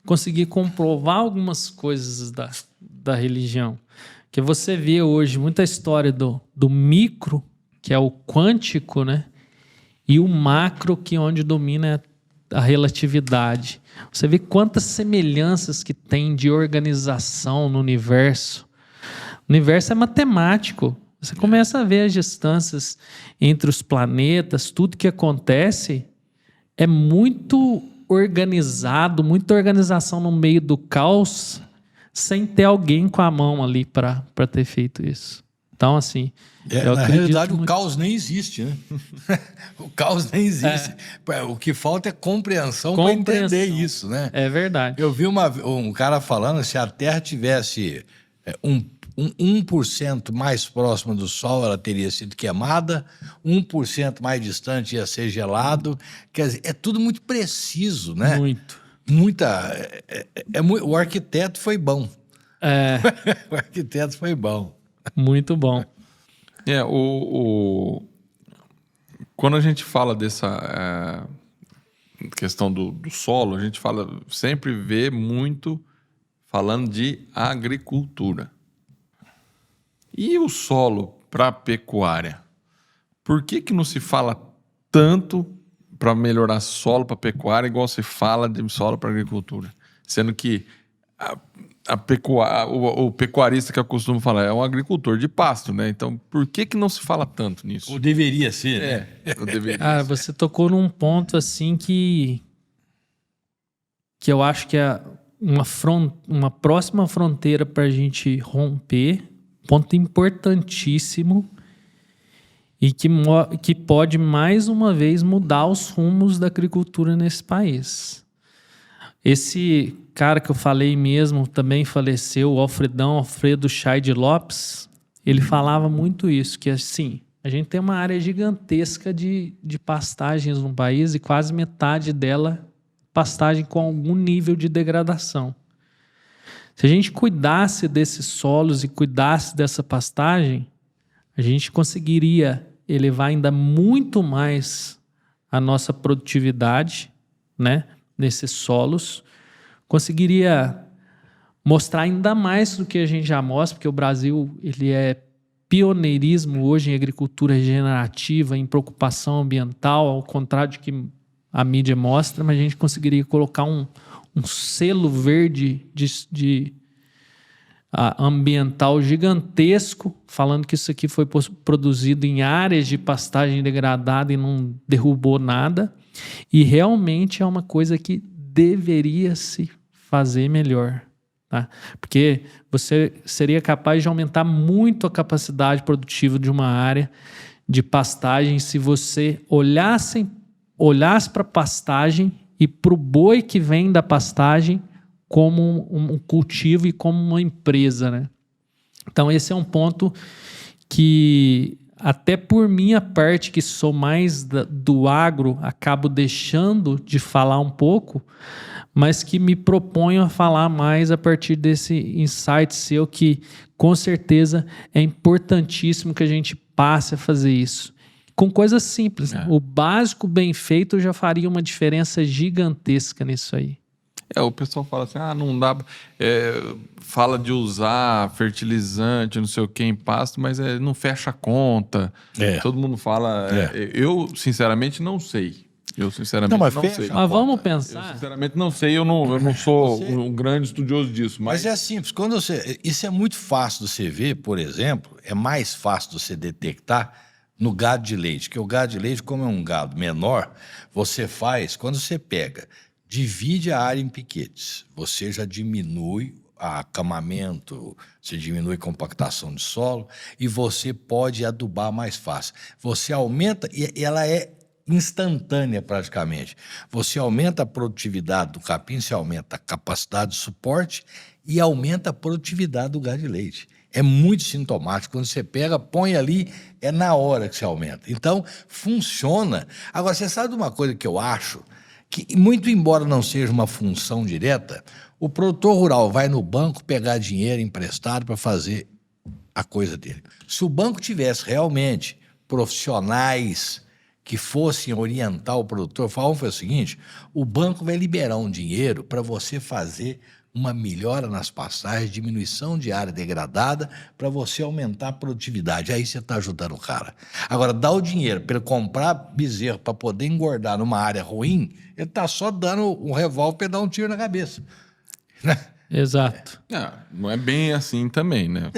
conseguir comprovar algumas coisas da religião. Que você vê hoje muita história do micro, que é o quântico, né? E o macro, que é onde domina a relatividade. Você vê quantas semelhanças que tem de organização no universo. O universo é matemático. Você começa a ver as distâncias entre os planetas, tudo que acontece é muito organizado, muita organização no meio do caos, sem ter alguém com a mão ali para ter feito isso. Então, assim, eu Na acredito realidade, muito... o caos nem existe, né? O caos nem existe. O que falta é compreensão para entender isso, né? É verdade. Eu vi um cara falando, se a Terra tivesse 1% mais próxima do Sol, ela teria sido queimada, 1% mais distante ia ser gelado. Quer dizer, é tudo muito preciso, né? Muito. O arquiteto foi bom. O arquiteto foi bom. Muito bom. Quando a gente fala dessa questão do solo, a gente sempre vê muito falando de agricultura. E o solo para pecuária? Por que não se fala tanto para melhorar solo para pecuária igual se fala de solo para agricultura? Sendo que o pecuarista que eu costumo falar é um agricultor de pasto, né? Então, por que não se fala tanto nisso? Ou deveria ser, né? Ou deveria Cara, ser. você tocou num ponto assim que eu acho que é uma próxima fronteira para a gente romper, ponto importantíssimo e que pode mais uma vez mudar os rumos da agricultura nesse país. Esse cara que eu falei mesmo também faleceu, o Alfredo Chay Lopes, ele falava muito isso, que assim, a gente tem uma área gigantesca de pastagens no país e quase metade dela pastagem com algum nível de degradação. Se a gente cuidasse desses solos e cuidasse dessa pastagem, a gente conseguiria elevar ainda muito mais a nossa produtividade, né, nesses solos, conseguiria mostrar ainda mais do que a gente já mostra, porque o Brasil ele é pioneirismo hoje em agricultura regenerativa, em preocupação ambiental, ao contrário de que a mídia mostra, mas a gente conseguiria colocar um selo verde ambiental gigantesco, falando que isso aqui foi produzido em áreas de pastagem degradada e não derrubou nada. E realmente é uma coisa que deveria se fazer melhor. Tá? Porque você seria capaz de aumentar muito a capacidade produtiva de uma área de pastagem se você olhasse para a pastagem e para o boi que vem da pastagem como um cultivo e como uma empresa, né? Então esse é um ponto que até por minha parte, que sou mais do agro, acabo deixando de falar um pouco, mas que me proponho a falar mais a partir desse insight seu, que com certeza é importantíssimo que a gente passe a fazer isso. Com coisas simples. Né? O básico bem feito já faria uma diferença gigantesca nisso aí. O pessoal fala assim, não dá... fala de usar fertilizante, não sei o que, em pasto, mas não fecha a conta. Todo mundo fala... Eu, sinceramente, não sei. Eu, sinceramente, não sei. Mas vamos pensar... Eu, sinceramente, não sei. Eu não sou um grande estudioso disso. Mas é simples. Isso é muito fácil de você ver, por exemplo, é mais fácil de você detectar no gado de leite. Porque o gado de leite, como é um gado menor, você faz... Quando você pega... Divide a área em piquetes. Você já diminui acamamento, você diminui compactação de solo e você pode adubar mais fácil. Você aumenta, e ela é instantânea praticamente. Você aumenta a produtividade do capim, você aumenta a capacidade de suporte e aumenta a produtividade do gado de leite. é muito sintomático. Quando você pega, põe ali, é na hora que você aumenta. Então, funciona. Agora, você sabe de uma coisa que eu acho? Que, muito embora não seja uma função direta, o produtor rural vai no banco pegar dinheiro emprestado para fazer a coisa dele. Se o banco tivesse realmente profissionais que fossem orientar o produtor, falavam foi o seguinte: o banco vai liberar um dinheiro para você fazer uma melhora nas pastagens, diminuição de área degradada, para você aumentar a produtividade. Aí você está ajudando o cara. Agora, dar o dinheiro para ele comprar bezerro para poder engordar numa área ruim, ele está só dando um revólver para dar um tiro na cabeça. Exato. Não é bem assim também, né?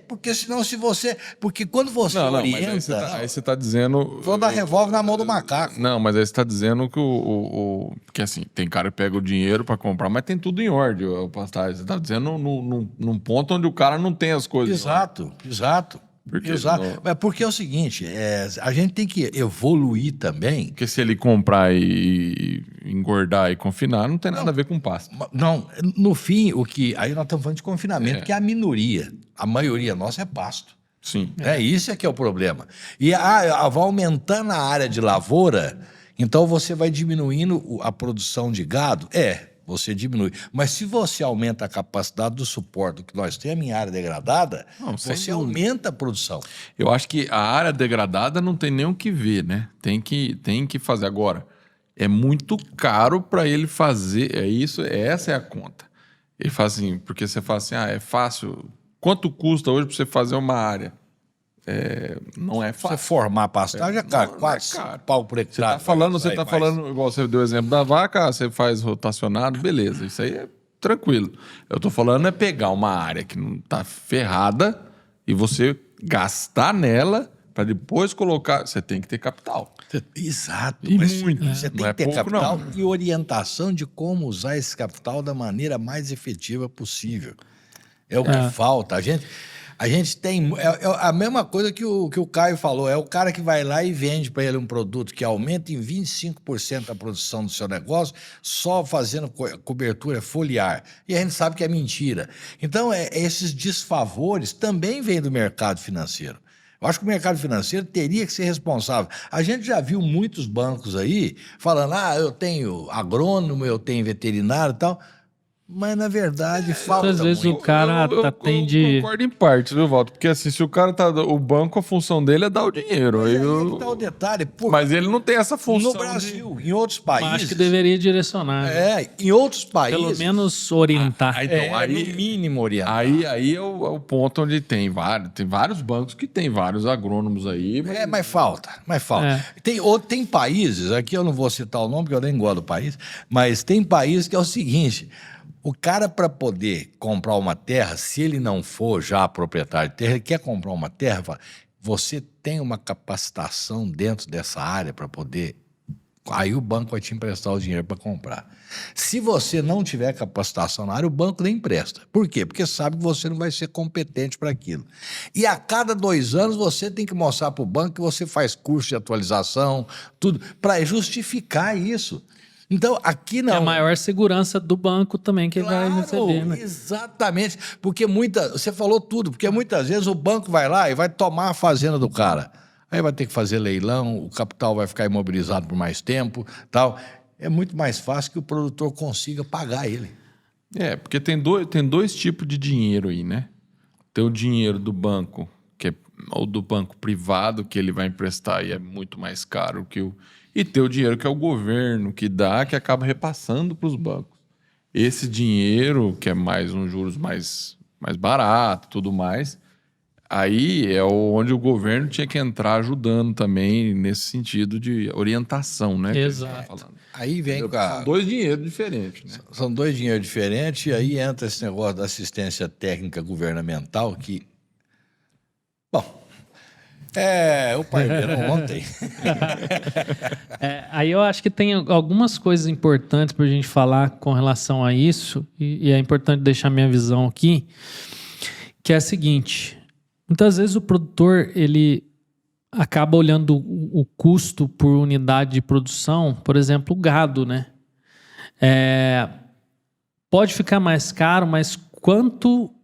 Porque senão se você... Porque quando você orienta... Mas aí você tá dizendo... Vou dar revólver na mão do macaco. Não, mas aí você tá dizendo que que assim, tem cara que pega o dinheiro para comprar, mas tem tudo em ordem, o pastagem. Você tá dizendo num ponto onde o cara não tem as coisas. Exato. É porque é o seguinte, a gente tem que evoluir também. Porque se ele comprar e engordar e confinar, não tem nada a ver com pasta. Não, no fim, aí nós estamos falando de confinamento, que é a minoria. A maioria nossa é pasto. Sim. Isso é que é o problema. E vai aumentando a área de lavoura, então você vai diminuindo a produção de gado. Você diminui. Mas se você aumenta a capacidade do suporte do que nós temos em área degradada, você aumenta a produção. Eu acho que a área degradada não tem nem o que ver, né? Tem que fazer. Agora, é muito caro para ele fazer. Essa é a conta. Ele faz assim, porque você fala assim, é fácil. Quanto custa hoje para você fazer uma área? Não é fácil. Você formar a pastagem é caro, quase pau por hectare. Você tá falando, igual você deu o exemplo da vaca, você faz rotacionado, beleza, isso aí é tranquilo. Eu tô falando é pegar uma área que não tá ferrada e você gastar nela para depois colocar. Você tem que ter capital. Exato. E muito. Você tem que ter capital e orientação de como usar esse capital da maneira mais efetiva possível. É o que falta. A gente tem... a mesma coisa que o Caio falou. É o cara que vai lá e vende para ele um produto que aumenta em 25% a produção do seu negócio só fazendo cobertura foliar. E a gente sabe que é mentira. Então, esses desfavores também vêm do mercado financeiro. Eu acho que o mercado financeiro teria que ser responsável. A gente já viu muitos bancos aí falando, eu tenho agrônomo, eu tenho veterinário e tal... Mas, na verdade, falta muitas vezes muito. o cara atende... Eu concordo em partes, viu, Walter? Porque assim, se o cara tá... O banco, a função dele é dar o dinheiro. Mas aí que tá o detalhe. Mas ele não tem essa função. No Brasil, em outros países... Mas acho que deveria direcionar. Em outros países... Pelo menos orientar. Então, no mínimo orientar. Aí é o ponto onde tem vários bancos que tem vários agrônomos aí. Mas falta. Tem países, aqui eu não vou citar o nome, porque eu nem gosto do país, mas tem países que é o seguinte... O cara, para poder comprar uma terra, se ele não for já proprietário de terra, ele quer comprar uma terra, fala, você tem uma capacitação dentro dessa área para poder... Aí o banco vai te emprestar o dinheiro para comprar. Se você não tiver capacitação na área, o banco nem empresta. Por quê? Porque sabe que você não vai ser competente para aquilo. E a cada 2 anos você tem que mostrar para o banco que você faz curso de atualização, tudo, para justificar isso. Então, aqui não. É a maior segurança do banco também que vai receber, né? Exatamente. Porque você falou tudo, porque muitas vezes o banco vai lá e vai tomar a fazenda do cara. Aí vai ter que fazer leilão, o capital vai ficar imobilizado por mais tempo, tal. É muito mais fácil que o produtor consiga pagar ele. Porque tem dois tipos de dinheiro aí, né? Tem o dinheiro do banco, ou do banco privado, que ele vai emprestar e é muito mais caro que o... E ter o dinheiro que é o governo que dá, que acaba repassando para os bancos. Esse dinheiro, que é mais juros mais barato e tudo mais, aí é onde o governo tinha que entrar ajudando também nesse sentido de orientação, né? Exato. Aí vem São 2 dinheiros diferentes, né? São 2 dinheiros diferentes e aí entra esse negócio da assistência técnica governamental que... Bom... o Parmeira ontem. Aí eu acho que tem algumas coisas importantes para a gente falar com relação a isso, e é importante deixar minha visão aqui, que é a seguinte: muitas vezes o produtor ele acaba olhando o custo por unidade de produção, por exemplo, o gado, né? Pode ficar mais caro, mas quanto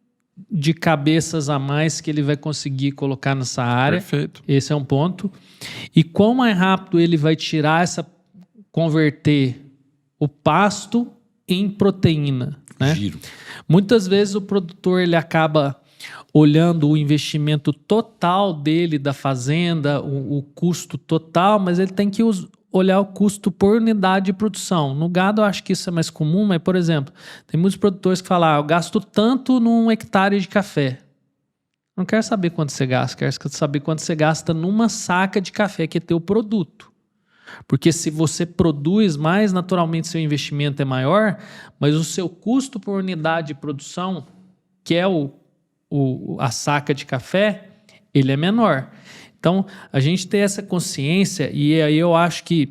de cabeças a mais que ele vai conseguir colocar nessa área. Perfeito. Esse é um ponto. E quão mais rápido ele vai converter o pasto em proteína, né? Giro. Muitas vezes o produtor ele acaba olhando o investimento total dele da fazenda, o custo total, mas ele tem que olhar o custo por unidade de produção. No gado eu acho que isso é mais comum, mas, por exemplo, tem muitos produtores que falam, eu gasto tanto num hectare de café. Não quero saber quanto você gasta, quero saber quanto você gasta numa saca de café, que é teu produto. Porque se você produz mais, naturalmente seu investimento é maior, mas o seu custo por unidade de produção, que é a saca de café, ele é menor. Então, a gente tem essa consciência e aí eu acho que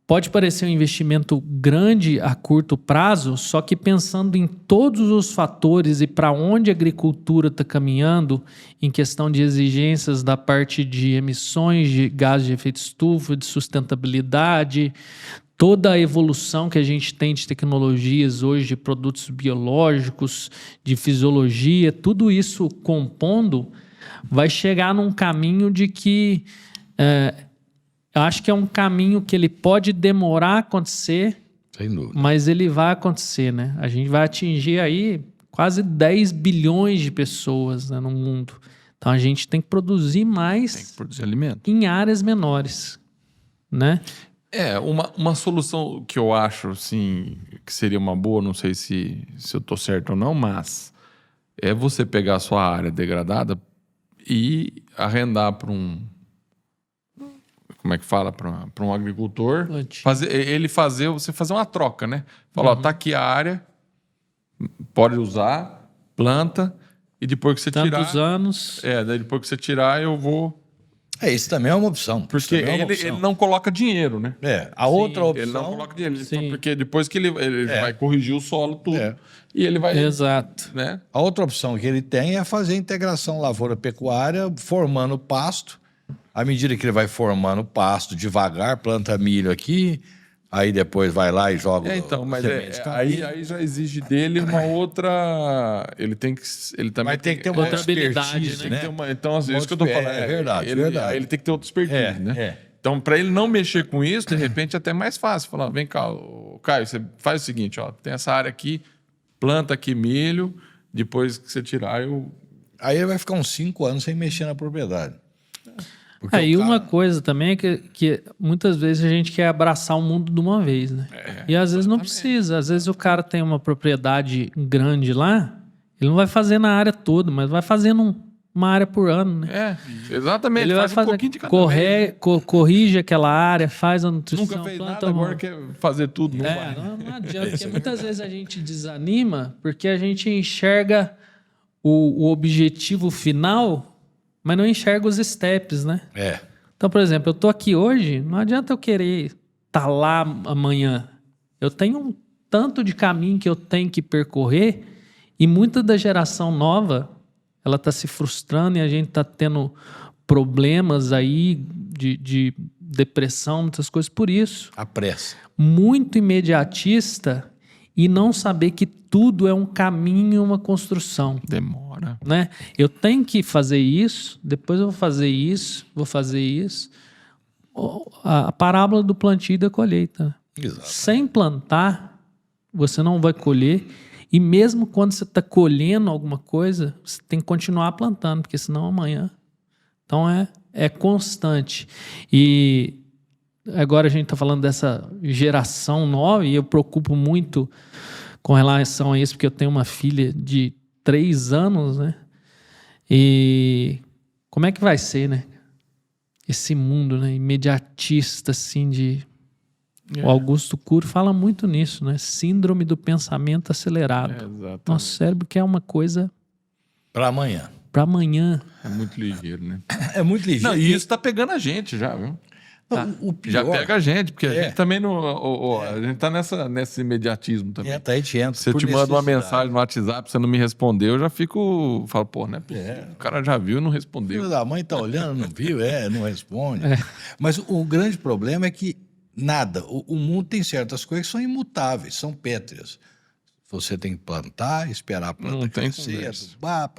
pode parecer um investimento grande a curto prazo, só que pensando em todos os fatores e para onde a agricultura está caminhando em questão de exigências da parte de emissões de gases de efeito estufa, de sustentabilidade, toda a evolução que a gente tem de tecnologias hoje, de produtos biológicos, de fisiologia, tudo isso compondo, vai chegar num caminho de que eu acho que é um caminho que ele pode demorar a acontecer, Sem dúvida. mas ele vai acontecer, né? A gente vai atingir aí quase 10 bilhões de pessoas, né, no mundo. Então a gente tem que produzir mais Tem que produzir alimento. em áreas menores, né? Uma solução que eu acho assim, que seria uma boa, não sei se eu tô certo ou não, mas é você pegar a sua área degradada e arrendar para como é que fala? Para um agricultor. Você fazer uma troca, né? Falar, ó, tá aqui a área, pode usar, planta, e depois que você Tantos tirar... anos. daí depois que você tirar, eu vou... Isso também é uma opção. Porque ele não coloca dinheiro, né? A outra opção... Ele não coloca dinheiro. Sim. Porque depois que ele vai corrigir o solo, tudo. E ele vai... Exato. Né? A outra opção que ele tem é fazer a integração lavoura-pecuária, formando pasto. À medida que ele vai formando pasto devagar, planta milho aqui, aí depois vai lá e joga... Mas aí já exige dele uma outra... Ele também Mas tem que ter uma outra habilidade, expertise, né? Então, às vezes, que eu tô falando... É verdade, Aí ele tem que ter outra expertise, né? Então, para ele não mexer com isso, de repente, é até mais fácil. Falar, vem cá, Caio, você faz o seguinte, ó, tem essa área aqui, planta aqui milho, depois que você tirar, Aí ele vai ficar uns 5 anos sem mexer na propriedade. Aí uma coisa também é que muitas vezes a gente quer abraçar o mundo de uma vez, né? E às vezes não precisa. Às vezes o cara tem uma propriedade grande lá, ele não vai fazer na área toda, mas vai fazendo uma área por ano, né? Exatamente. Ele vai fazer, um pouquinho de cada vez. corrige aquela área, faz a nutrição. Nunca fez planta nada, agora quer fazer tudo. Não vai. Não adianta, porque muitas vezes a gente desanima porque a gente enxerga o objetivo final, mas não enxerga os steps, né? Então, por exemplo, eu tô aqui hoje, não adianta eu querer estar lá amanhã. Eu tenho um tanto de caminho que eu tenho que percorrer e muita da geração nova, ela tá se frustrando e a gente tá tendo problemas aí de depressão, muitas coisas por isso. A pressa. Muito imediatista e não saber que tudo é um caminho, uma construção. Demora. Né? Eu tenho que fazer isso, depois eu vou fazer isso, A parábola do plantio e da colheita. Exato. Sem plantar, você não vai colher. E mesmo quando você está colhendo alguma coisa, você tem que continuar plantando, porque senão amanhã... Então é constante. E agora a gente está falando dessa geração nova e eu preocupo muito com relação a isso, porque eu tenho uma filha de 3 anos, né? E como é que vai ser, né? Esse mundo, né? Imediatista, assim, de... O Augusto Cury fala muito nisso, né? Síndrome do pensamento acelerado. Exatamente. Nosso cérebro quer uma coisa... Para amanhã. Para amanhã. É muito ligeiro, né? É muito ligeiro. Não, e isso tá pegando a gente já, viu? Não, o pior, Já pega a gente, porque a gente também não... A gente tá nesse imediatismo também. Aí a gente entra Se eu por te mando uma necessidade. mensagem no WhatsApp, você não me respondeu, eu já fico... Falo, pô, né? O cara já viu e não respondeu. Filho da mãe tá olhando, não viu? Não responde. Mas o grande problema é que nada. O mundo tem certas coisas que são imutáveis, são pétreas. você tem que plantar, esperar a planta Não tem crescer, conversa. adubar,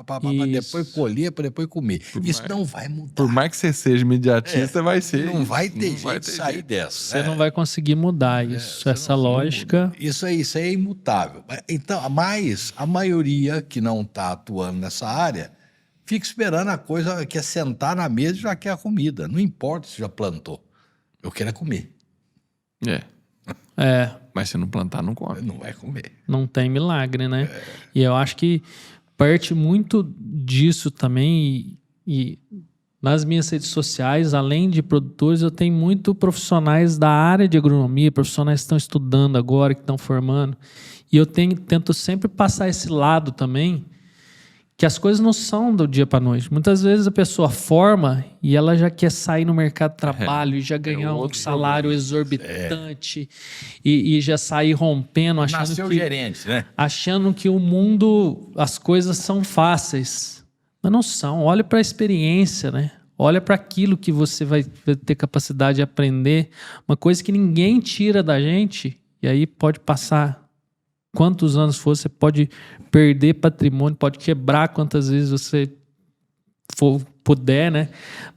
depois colher, para depois comer. Isso não vai mudar. Por mais que você seja imediatista, vai ser. Não vai ter Não vai jeito de ter sair jeito. dessa. Você não vai conseguir mudar isso, essa lógica. Isso aí é imutável. Então, mas a maioria que não está atuando nessa área fica esperando a coisa que é sentar na mesa e já quer a comida. Não importa se já plantou. Eu quero é comer. Mas se não plantar, não come. Não vai comer. Não tem milagre, né? E eu acho que parte muito disso também, e nas minhas redes sociais, além de produtores, eu tenho muito profissionais da área de agronomia, profissionais que estão estudando agora, que estão formando, e eu tento sempre passar esse lado também, que as coisas não são do dia para noite. Muitas vezes a pessoa forma e ela já quer sair no mercado de trabalho e já ganhar um salário exorbitante e já sair rompendo, achando que o mundo, as coisas são fáceis. Mas não são. Olha para a experiência, né? Olha para aquilo que você vai ter capacidade de aprender. Uma coisa que ninguém tira da gente, e aí pode passar quantos anos for, você pode perder patrimônio, pode quebrar quantas vezes você puder, né?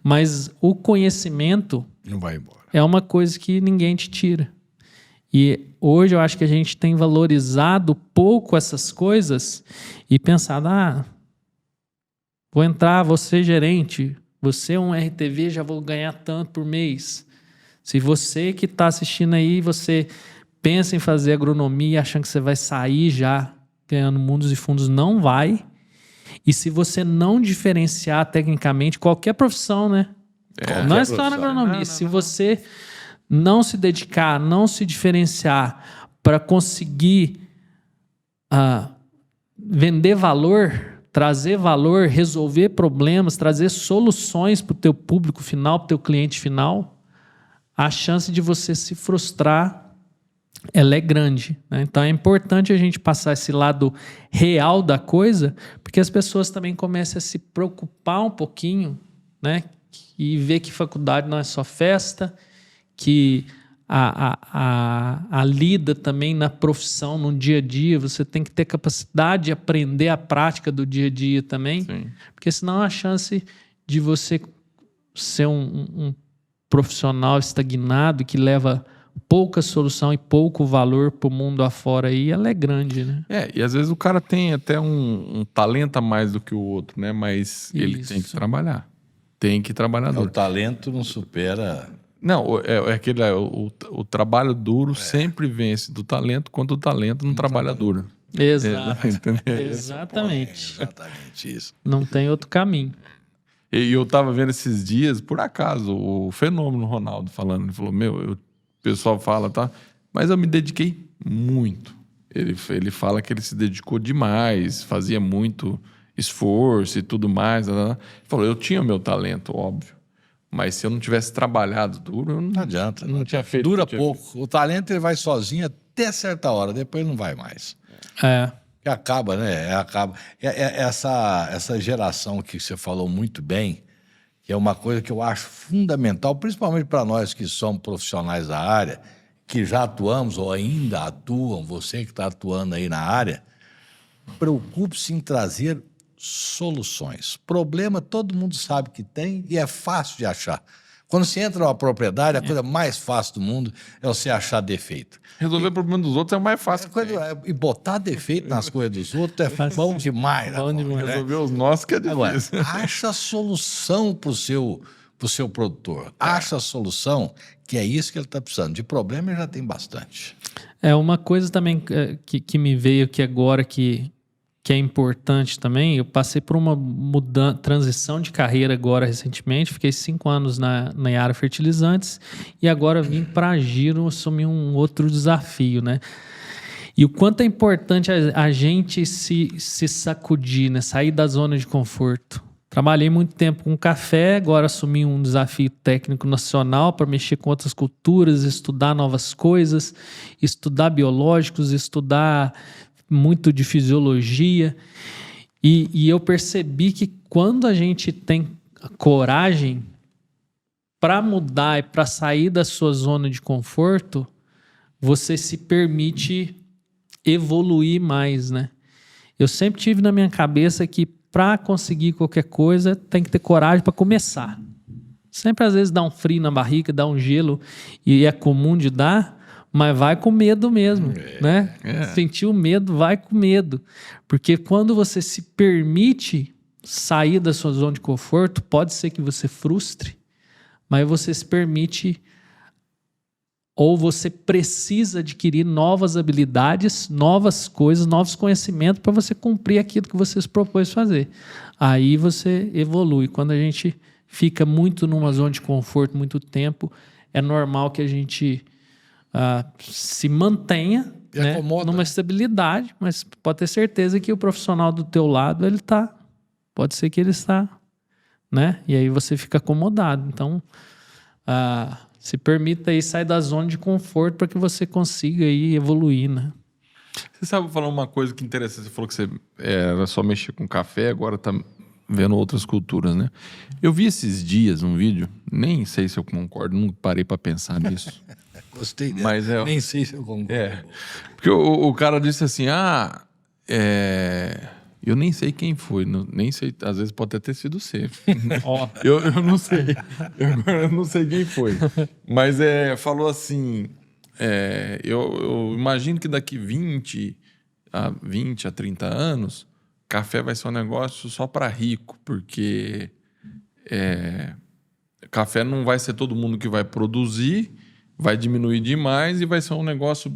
Mas o conhecimento não vai embora. É uma coisa que ninguém te tira. E hoje eu acho que a gente tem valorizado pouco essas coisas e pensado, vou entrar, vou ser gerente, você é um RTV, já vou ganhar tanto por mês. Se você que está assistindo aí, você pensa em fazer agronomia achando que você vai sair já ganhando mundos e fundos, não vai. E se você não diferenciar tecnicamente, qualquer profissão, né? Não é só na agronomia. Se você não se dedicar, não se diferenciar para conseguir vender valor, trazer valor, resolver problemas, trazer soluções para o teu público final, para o teu cliente final, a chance de você se frustrar ela é grande, né? Então é importante a gente passar esse lado real da coisa, porque as pessoas também começam a se preocupar um pouquinho, né? E ver que faculdade não é só festa, que a lida também na profissão, no dia a dia, você tem que ter capacidade de aprender a prática do dia a dia também. Sim. Porque senão a chance de você ser um profissional estagnado que leva pouca solução e pouco valor para o mundo afora aí, ela é grande, né? E às vezes o cara tem até um talento a mais do que o outro, né? Mas ele tem que trabalhar. Tem que trabalhar duro. O talento não supera... Não, o trabalho duro sempre vence do talento, quando o talento não trabalha duro. Exato. Exatamente isso. Não tem outro caminho. E eu tava vendo esses dias, por acaso, o Fenômeno Ronaldo falando. Ele falou, o pessoal fala, tá? Mas eu me dediquei muito. Ele fala que ele se dedicou demais, fazia muito esforço e tudo mais. Ele falou, eu tinha o meu talento, óbvio. Mas se eu não tivesse trabalhado duro, eu não adianta. Não tinha feito. Dura pouco. O talento ele vai sozinho até certa hora, depois não vai mais. Que acaba, né? Essa geração que você falou muito bem, que é uma coisa que eu acho fundamental, principalmente para nós que somos profissionais da área, que já atuamos ou ainda atuam, você que está atuando aí na área, preocupe-se em trazer soluções. Problema todo mundo sabe que tem e é fácil de achar. Quando você entra numa propriedade, a coisa mais fácil do mundo é você achar defeito. Resolver o problema dos outros é o mais fácil. E botar defeito nas coisas dos outros é bom demais. Bom demais. Né? Resolver os nossos que é difícil. Agora, acha a solução para o seu produtor. Acha a solução, que é isso que ele está precisando. De problema ele já tem bastante. Uma coisa também que me veio aqui agora que é importante também, eu passei por uma transição de carreira agora recentemente, fiquei 5 anos na Yara Fertilizantes e agora vim para a Giro assumir um outro desafio, né? E o quanto é importante a gente se sacudir, né? Sair da zona de conforto. Trabalhei muito tempo com café, agora assumi um desafio técnico nacional para mexer com outras culturas, estudar novas coisas, estudar biológicos, estudar muito de fisiologia, e eu percebi que quando a gente tem coragem para mudar e para sair da sua zona de conforto, você se permite evoluir mais, né? Eu sempre tive na minha cabeça que para conseguir qualquer coisa tem que ter coragem para começar. Sempre às vezes dá um frio na barriga, dá um gelo e é comum de dar, mas vai com medo mesmo, né? Sentir o medo, vai com medo. Porque quando você se permite sair da sua zona de conforto, pode ser que você frustre, mas você se permite ou você precisa adquirir novas habilidades, novas coisas, novos conhecimentos para você cumprir aquilo que você se propôs fazer. Aí você evolui. Quando a gente fica muito numa zona de conforto muito tempo, é normal que a gente se mantenha, né, numa estabilidade, mas pode ter certeza que o profissional do teu lado, pode ser que ele está, né? E aí você fica acomodado. Então, se permita aí sair da zona de conforto para que você consiga aí evoluir, né? Você sabe falar uma coisa que interessante? Você falou que você era só mexer com café, agora tá vendo outras culturas, né? Eu vi esses dias um vídeo, nem sei se eu concordo, não parei para pensar nisso. Gostei dela. Mas nem sei se eu concordo. Porque o cara disse assim, eu nem sei quem foi, nem sei, às vezes pode até ter sido você. Eu não sei. Eu não sei quem foi. Mas falou assim, eu imagino que daqui 20 a 30 anos, café vai ser um negócio só para rico, porque café não vai ser todo mundo que vai produzir, vai diminuir demais e vai ser um negócio,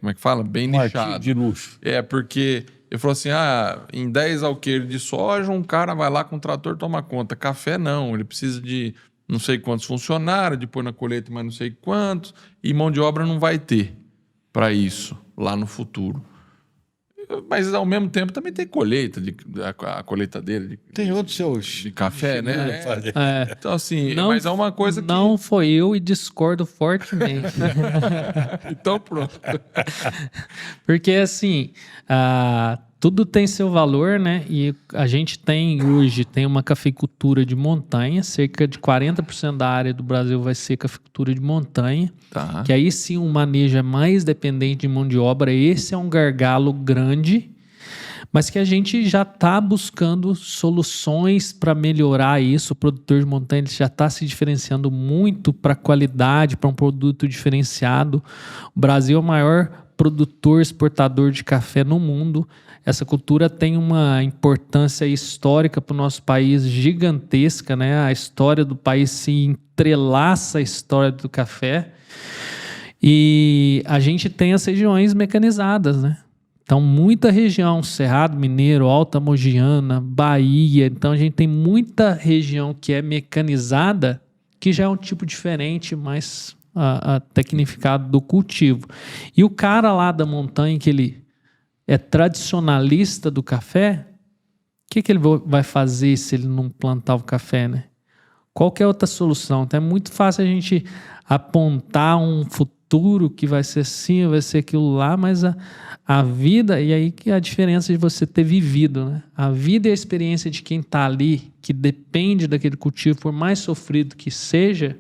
como é que fala? Bem nichado. De luxo. Porque ele falou assim, em 10 alqueires de soja, um cara vai lá com o trator toma conta. Café não, ele precisa de não sei quantos funcionários, depois na colheita mais não sei quantos, e mão de obra não vai ter para isso lá no futuro. Mas ao mesmo tempo também tem colheita, a colheita dele. Tem outros seus de café, né? Então, assim, mas é uma coisa que. Não foi eu e discordo fortemente. Então, pronto. Porque, assim, tudo tem seu valor, né? E a gente hoje tem uma cafeicultura de montanha, cerca de 40% da área do Brasil vai ser cafeicultura de montanha, que aí sim o manejo é mais dependente de mão de obra. Esse é um gargalo grande, mas que a gente já está buscando soluções para melhorar isso. O produtor de montanha ele já está se diferenciando muito para qualidade, para um produto diferenciado. O Brasil é o maior produtor exportador de café no mundo. Essa cultura tem uma importância histórica para o nosso país gigantesca, né? A história do país se entrelaça à história do café. E a gente tem as regiões mecanizadas, né? Então, muita região, Cerrado Mineiro, Alta Mogiana, Bahia. Então, a gente tem muita região que é mecanizada, que já é um tipo diferente, mais tecnificado do cultivo. E o cara lá da montanha, que ele é tradicionalista do café, o que ele vai fazer se ele não plantar o café, né? Qualquer outra solução. Então é muito fácil a gente apontar um futuro que vai ser assim, vai ser aquilo lá, mas a vida, e aí que é a diferença de você ter vivido, né? A vida e a experiência de quem está ali, que depende daquele cultivo, por mais sofrido que seja,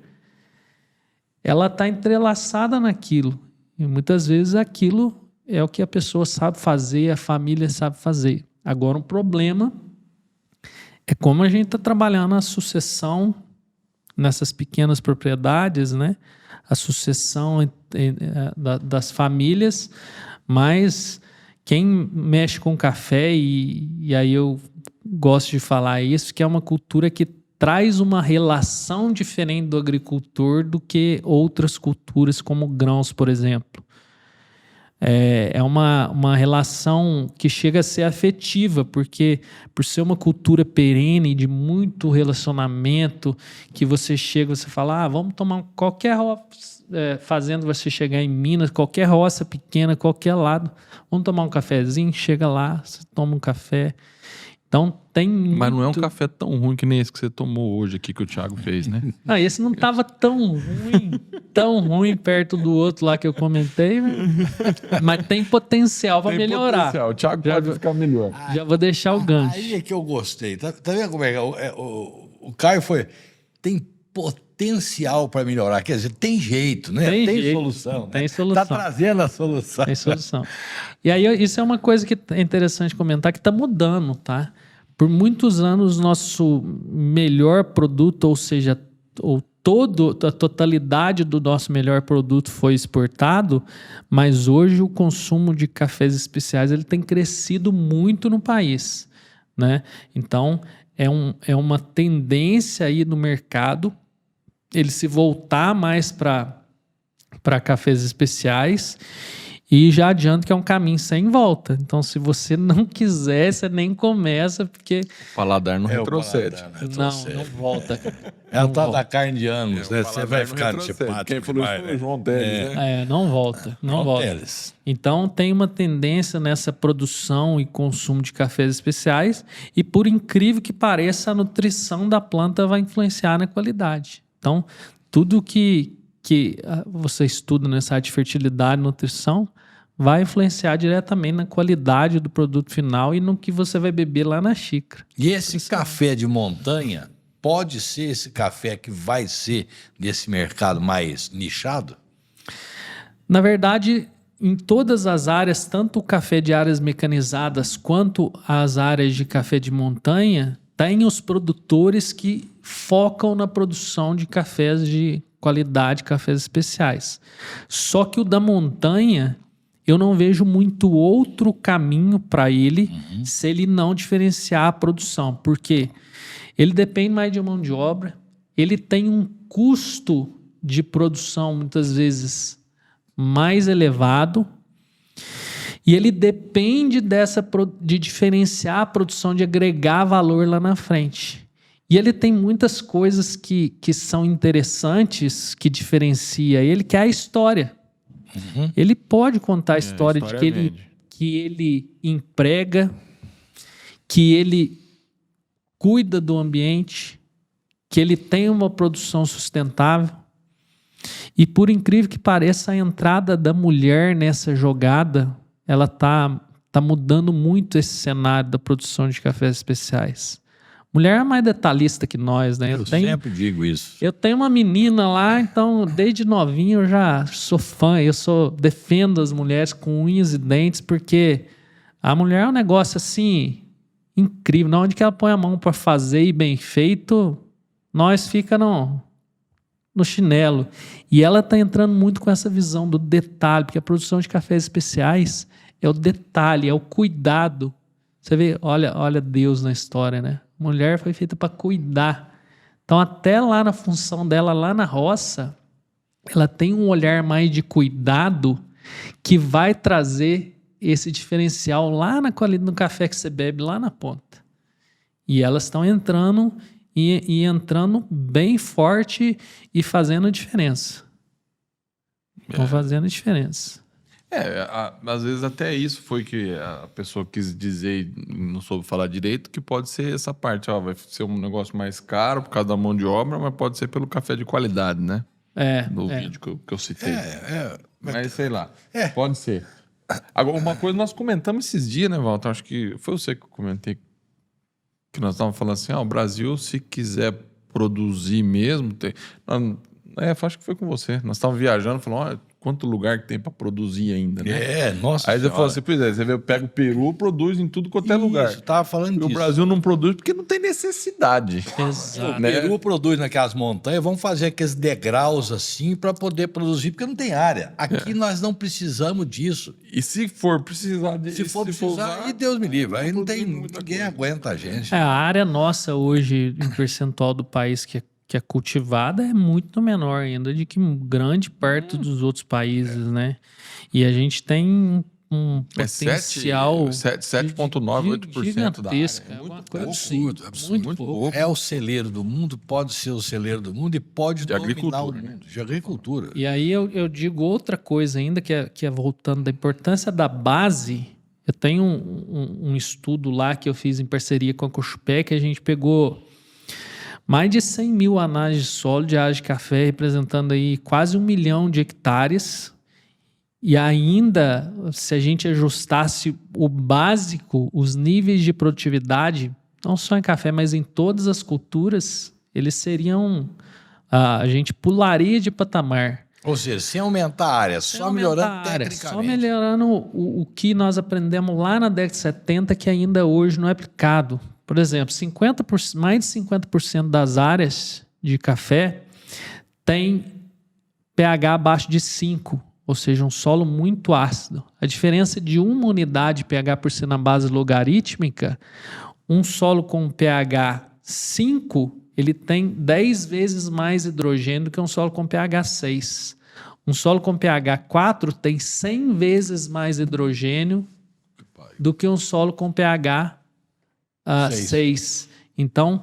ela está entrelaçada naquilo. E muitas vezes aquilo é o que a pessoa sabe fazer, a família sabe fazer. Agora, um problema é como a gente está trabalhando a sucessão nessas pequenas propriedades, né? A sucessão das famílias, mas quem mexe com café, e aí eu gosto de falar isso, que é uma cultura que traz uma relação diferente do agricultor do que outras culturas, como grãos, por exemplo. É uma relação que chega a ser afetiva, porque por ser uma cultura perene, de muito relacionamento, que você chega, você fala, vamos tomar qualquer fazenda, você chegar em Minas, qualquer roça pequena, qualquer lado, vamos tomar um cafezinho, chega lá, você toma um café. Então tem muito... Mas não é um café tão ruim que nem esse que você tomou hoje aqui, que o Thiago fez, né? Esse não estava tão ruim perto do outro lá que eu comentei, mas tem potencial para melhorar. Potencial. O Thiago pode ficar melhor. Já vou deixar o gancho. Aí é que eu gostei. Tá vendo como é que o Caio foi... Tem potencial para melhorar. Quer dizer, tem jeito, né? Tem Tem jeito, solução. tem né? solução. Tá trazendo a solução. Tem solução. E aí, isso é uma coisa que é interessante comentar, que está mudando, tá? Por muitos anos, nosso melhor produto, ou seja, a totalidade do nosso melhor produto foi exportado, mas hoje o consumo de cafés especiais ele tem crescido muito no país, né? Então, é uma tendência aí no mercado ele se voltar mais para cafés especiais. E já adianto que é um caminho sem volta. Então, se você não quiser, você nem começa, porque... O paladar não retrocede. Não volta. É o tal da carne de Angus, né? Você vai ficando antipático. antipático. Quem falou isso foi o João Teles, né? Não volta. Não volta. Teles. Então, tem uma tendência nessa produção e consumo de cafés especiais e, por incrível que pareça, a nutrição da planta vai influenciar na qualidade. Então, tudo que você estuda nessa área de fertilidade e nutrição vai influenciar diretamente na qualidade do produto final e no que você vai beber lá na xícara. E esse café de montanha pode ser esse café que vai ser desse mercado mais nichado? Na verdade, em todas as áreas, tanto o café de áreas mecanizadas quanto as áreas de café de montanha, tem os produtores que focam na produção de cafés de qualidade, cafés especiais. Só que o da montanha, eu não vejo muito outro caminho para ele se ele não diferenciar a produção. Porque ele depende mais de mão de obra, ele tem um custo de produção muitas vezes mais elevado e ele depende de diferenciar a produção, de agregar valor lá na frente. E ele tem muitas coisas que são interessantes, que diferencia ele, que é a história. Ele pode contar a história de que ele emprega, que ele cuida do ambiente, que ele tem uma produção sustentável. E por incrível que pareça, a entrada da mulher nessa jogada, ela tá mudando muito esse cenário da produção de cafés especiais. Mulher é mais detalhista que nós, né? Eu sempre digo isso. Eu tenho uma menina lá, então desde novinho eu já sou fã, defendo as mulheres com unhas e dentes, porque a mulher é um negócio assim incrível. Na onde que ela põe a mão para fazer e bem feito, nós fica no chinelo. E ela está entrando muito com essa visão do detalhe, porque a produção de cafés especiais é o detalhe, é o cuidado. Você vê, olha Deus na história, né? Mulher foi feita para cuidar. Então, até lá na função dela, lá na roça, ela tem um olhar mais de cuidado que vai trazer esse diferencial lá na qualidade do café que você bebe lá na ponta. E elas estão entrando e entrando bem forte e fazendo a diferença. Estão fazendo a diferença. Às vezes até isso foi que a pessoa quis dizer e não soube falar direito, que pode ser essa parte, vai ser um negócio mais caro por causa da mão de obra, mas pode ser pelo café de qualidade, né? No vídeo que eu citei. Mas sei lá, pode ser. Agora, uma coisa nós comentamos esses dias, né, Walter? Acho que foi você que eu comentei, que nós estávamos falando assim, o Brasil, se quiser produzir mesmo... acho que foi com você. Nós estávamos viajando, falando, quanto lugar que tem para produzir ainda, né? Nossa Aí você falou assim, pois é, você pega o Peru, produz em tudo quanto é lugar. Isso, tava falando disso. O Brasil não produz porque não tem necessidade. Exato. O Peru produz naquelas montanhas, vamos fazer aqueles degraus assim para poder produzir, porque não tem área. Aqui nós não precisamos disso. E se for precisar Se for precisar, aí Deus me livre. Aí não tem, ninguém aguenta a gente. A área nossa hoje, em percentual do país que é cultivada, é muito menor ainda de que grande parte dos outros países, né? E a gente tem um potencial 7,9%, 8% da área. É uma Muito coisa absurdo, absurdo. muito pouco. É o celeiro do mundo, pode ser o celeiro do mundo e pode dominar o mundo. De agricultura. E aí eu digo outra coisa ainda, que é voltando da importância da base. Eu tenho um estudo lá que eu fiz em parceria com a Cochupé, que a gente pegou mais de 100 mil análises de solo de área de café, representando aí quase 1 milhão de hectares. E ainda, se a gente ajustasse o básico, os níveis de produtividade, não só em café, mas em todas as culturas, eles seriam a gente pularia de patamar. Ou seja, sem aumentar a área, só melhorando tecnicamente. Só melhorando o que nós aprendemos lá na década de 70, que ainda hoje não é aplicado. Por exemplo, mais de 50% das áreas de café tem pH abaixo de 5, ou seja, um solo muito ácido. A diferença de uma unidade de pH por ser na base logarítmica, um solo com pH 5, ele tem 10 vezes mais hidrogênio do que um solo com pH 6. Um solo com pH 4 tem 100 vezes mais hidrogênio do que um solo com pH 6. Então,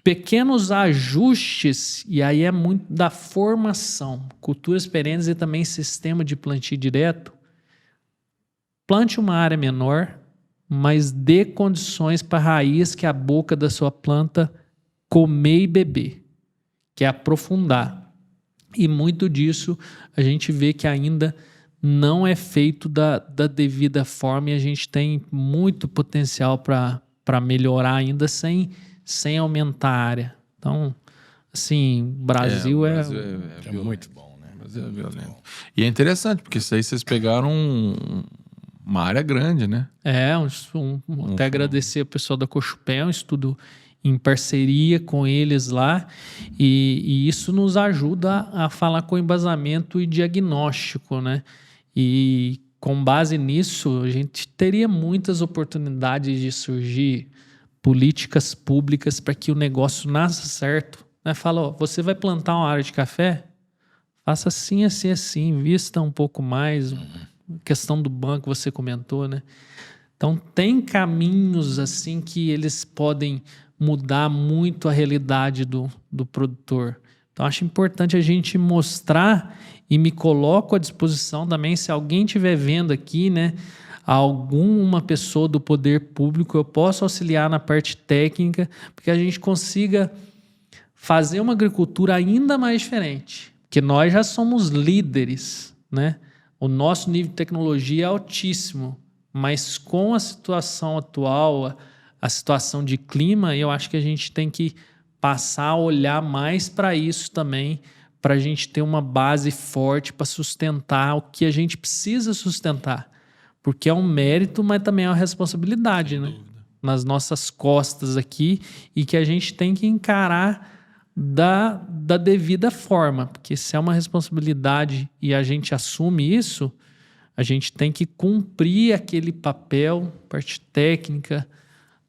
pequenos ajustes, e aí é muito da formação. Culturas perenes e também sistema de plantio direto. Plante uma área menor, mas dê condições para a raiz, que é a boca da sua planta, comer e beber, que é aprofundar. E muito disso a gente vê que ainda não é feito da devida forma, e a gente tem muito potencial para melhorar ainda sem aumentar a área. Então, assim, o Brasil é muito bom, né? O Brasil é violento. E é interessante, porque isso aí vocês pegaram uma área grande, né? Até agradecer ao pessoal da Cochupé, um estudo em parceria com eles lá, e isso nos ajuda a falar com embasamento e diagnóstico, né? E com base nisso, a gente teria muitas oportunidades de surgir políticas públicas para que o negócio nasça certo, né? Fala, ó, você vai plantar uma área de café? Faça assim, assim, assim, invista um pouco mais. Questão do banco, você comentou, né? Então, tem caminhos assim que eles podem mudar muito a realidade do produtor. Então, acho importante a gente mostrar, e me coloco à disposição também, se alguém estiver vendo aqui, né, alguma pessoa do poder público, eu posso auxiliar na parte técnica, porque a gente consiga fazer uma agricultura ainda mais diferente, porque nós já somos líderes, né? O nosso nível de tecnologia é altíssimo, mas com a situação atual, a situação de clima, eu acho que a gente tem que passar a olhar mais para isso também, para a gente ter uma base forte para sustentar o que a gente precisa sustentar. Porque é um mérito, mas também é uma responsabilidade, né? Nas nossas costas aqui, e que a gente tem que encarar da devida forma. Porque se é uma responsabilidade e a gente assume isso, a gente tem que cumprir aquele papel, parte técnica,